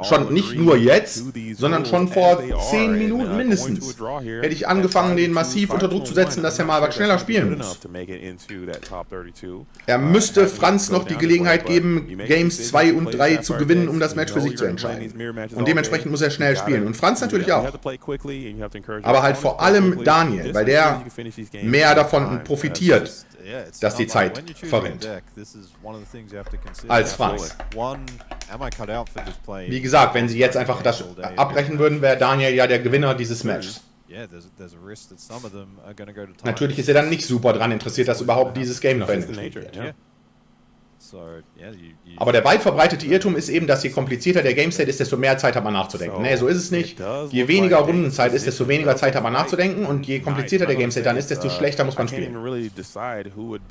schon nicht nur jetzt, sondern schon vor 10 Minuten mindestens, hätte ich angefangen, den massiv unter Druck zu setzen, dass er mal was schneller spielen muss. Er müsste Frans noch die Gelegenheit geben, Games 2 und 3 zu gewinnen, um das Match für sich zu entscheiden. Und dementsprechend muss er schnell spielen. Und Frans natürlich auch. Aber halt vor allem Daniel, weil der mehr davon profitiert, dass die Zeit verrinnt. Als Frans. Wie gesagt, wenn sie jetzt einfach das abbrechen würden, wäre Daniel ja der Gewinner dieses Matches. Natürlich ist er dann nicht super dran interessiert, dass überhaupt dieses Game noch endet. Aber der weit verbreitete Irrtum ist eben, dass je komplizierter der Gamestate ist, desto mehr Zeit hat man nachzudenken. Nee, so ist es nicht. Je weniger Rundenzeit ist, desto weniger Zeit hat man nachzudenken und je komplizierter der Gamestate dann ist, desto schlechter muss man spielen.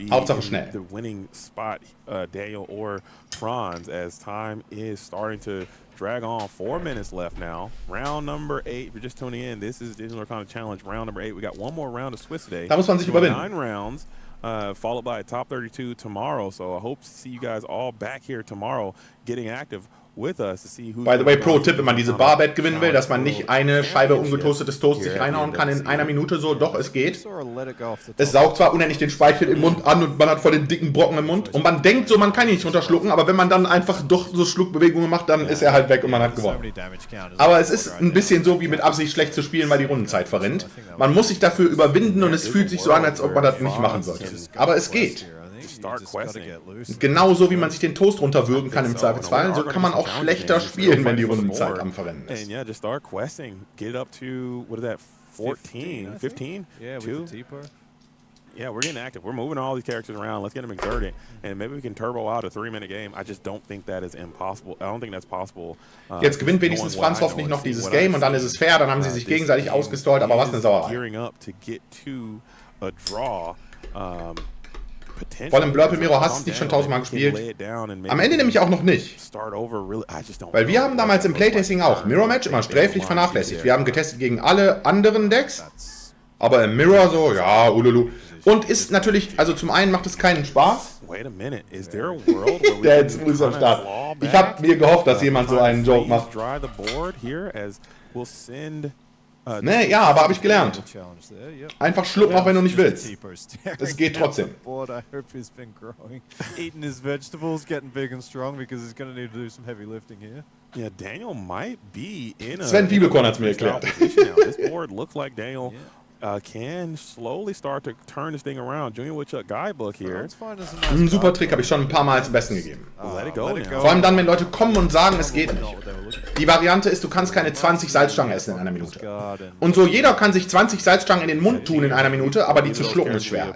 Hauptsache schnell. Daniel or Frans, as time is starting to drag on. 4 minutes left now. Round number 8. If you're just tuning in, this is Digital Lorcana Challenge, round number 8. We got one more round of Swiss today. Da muss man sich überwinden. 9 rounds. Followed by a top 32 tomorrow. So I hope to see you guys all back here tomorrow getting active with us to see who. By the way, Pro-Tipp, wenn man diese Barbett gewinnen will, dass man nicht eine Scheibe ungetoastetes Toast sich reinhauen kann in einer Minute so. Doch, es geht. Es saugt zwar unendlich den Speichel im Mund an und man hat voll den dicken Brocken im Mund. Und man denkt so, man kann ihn nicht runterschlucken, aber wenn man dann einfach doch so Schluckbewegungen macht, dann ist er halt weg und man hat gewonnen. Aber es ist ein bisschen so, wie mit Absicht schlecht zu spielen, weil die Rundenzeit verrinnt. Man muss sich dafür überwinden und es fühlt sich so an, als ob man das nicht machen sollte. Aber es geht. Genauso wie man sich den Toast runterwürgen kann im Zweifelsfall, so kann man auch schlechter spielen, wenn die Rundenzeit am Verrennen ist. Yeah, just start questing. Get up to, what is that, 14? 15? Yeah, with the T-Bar. Yeah, we're getting active. We're moving all these characters around. Let's get them exerted. And maybe we can turbo out a 3-minute game. I just don't think that is impossible. I don't think that's possible. Jetzt gewinnt wenigstens Frans hoffentlich noch dieses Game und dann ist es fair. Dann haben sie sich gegenseitig ausgestallt, aber was eine Sauerei. Gearing up to get to a draw. Vor allem Blurple Mirror hast du nicht schon 1000-mal gespielt. Am Ende nämlich auch noch nicht. Weil wir haben damals im Playtesting auch Mirror Match immer sträflich vernachlässigt. Wir haben getestet gegen alle anderen Decks, aber im Mirror so, ja, ululu. Und ist natürlich, also zum einen macht es keinen Spaß. Der jetzt ist am Start. Ich habe mir gehofft, dass jemand so einen Joke macht. Ne, ja, aber habe ich gelernt. Einfach schlucken, auch wenn du nicht willst. Es geht trotzdem. Sven Wiebelkorn hat es mir erklärt. Can slowly start to turn this thing around. Junior Woodchuck Guidebook here. Ein super Trick, habe ich schon ein paar Mal zum Besten gegeben. Let it go now. Vor allem dann, wenn Leute kommen und sagen, es geht nicht. Die Variante ist, du kannst keine 20 Salzstangen essen in einer Minute. Und so, jeder kann sich 20 Salzstangen in den Mund tun in einer Minute, aber die zu schlucken ist schwer.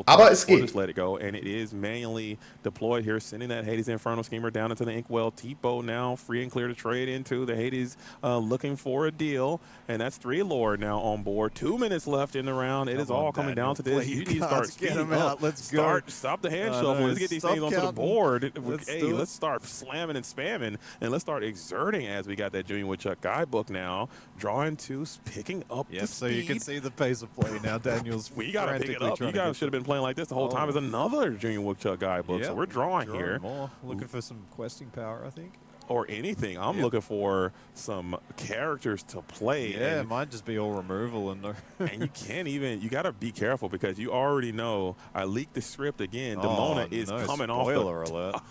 Aber es geht. And it is manually deployed here, sending that Hades Inferno Schemer down into the Inkwell. Tipo now free and clear to trade into. The Hades looking for a deal. And that's 3 lore now on board. 2 minutes left in the round. It is all coming down to this. You need to start speeding up. Let's go. Stop the hand shuffle. Let's get these things onto the board. Let's start slamming and spamming, and let's start exerting as we got that Junior Woodchuck guidebook now. Drawing two, picking up the speed. So you can see the pace of play now. Daniel's we got to pick it up. You guys should have been playing like this the whole time. Is another Junior Woodchuck guidebook. So we're drawing here. More. Looking for some questing power, I think. Or anything. I'm looking for some characters to play. Yeah, it might just be all removal and and you can't even. You got to be careful because you already know. I leaked the script again. Demona is coming off the alert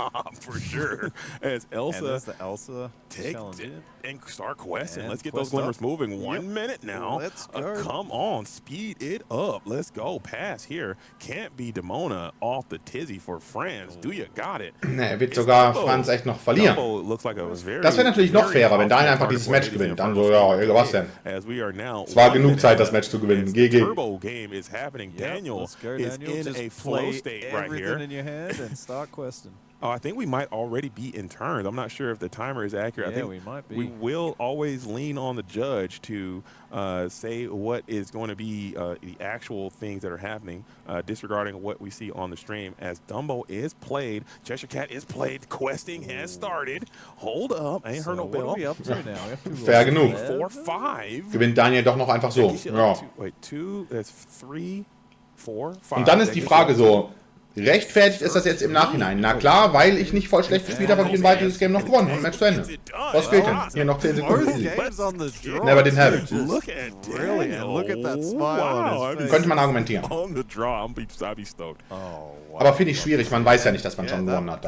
for sure. As Elsa, the Elsa take and start questing. Let's get those glimmers moving. 1 minute now. Let's go. Come on, speed it up. Let's go. Pass here. Can't be Demona off the tizzy for Frans. Do you got it? Ne, wird sogar Frans echt noch verlieren. Das wäre natürlich noch fairer, wenn Daniel einfach dieses Match gewinnt. Dann so, ja, was denn? Es war genug Zeit, das Match zu gewinnen. GG. Turbo game is happening. Daniel is in a flow state right here. In your hand and start questing. Oh, I think we might already be in turns. I'm not sure if the timer is accurate. I think we might be. We will always lean on the judge to say what is going to be the actual things that are happening, disregarding what we see on the stream. As Dumbo is played, Cheshire Cat is played, questing has started. Hold up, ain't heard no bell. What are we up to now? Fair genug. 4-5. Gewinnt Daniel doch noch einfach so. Ja. Wait, 2, that's 3, 4, 5. Und dann ist die Frage so, rechtfertigt ist das jetzt im Nachhinein? Na klar, weil ich nicht voll schlecht gespielt habe, habe ich in weiter dieses Game noch gewonnen und Match zu Ende. Was fehlt denn? Hier noch 10 Sekunden. Never didn't have it. Look at that smile. Könnte man argumentieren. Aber finde ich schwierig, man weiß ja nicht, dass man schon gewonnen hat.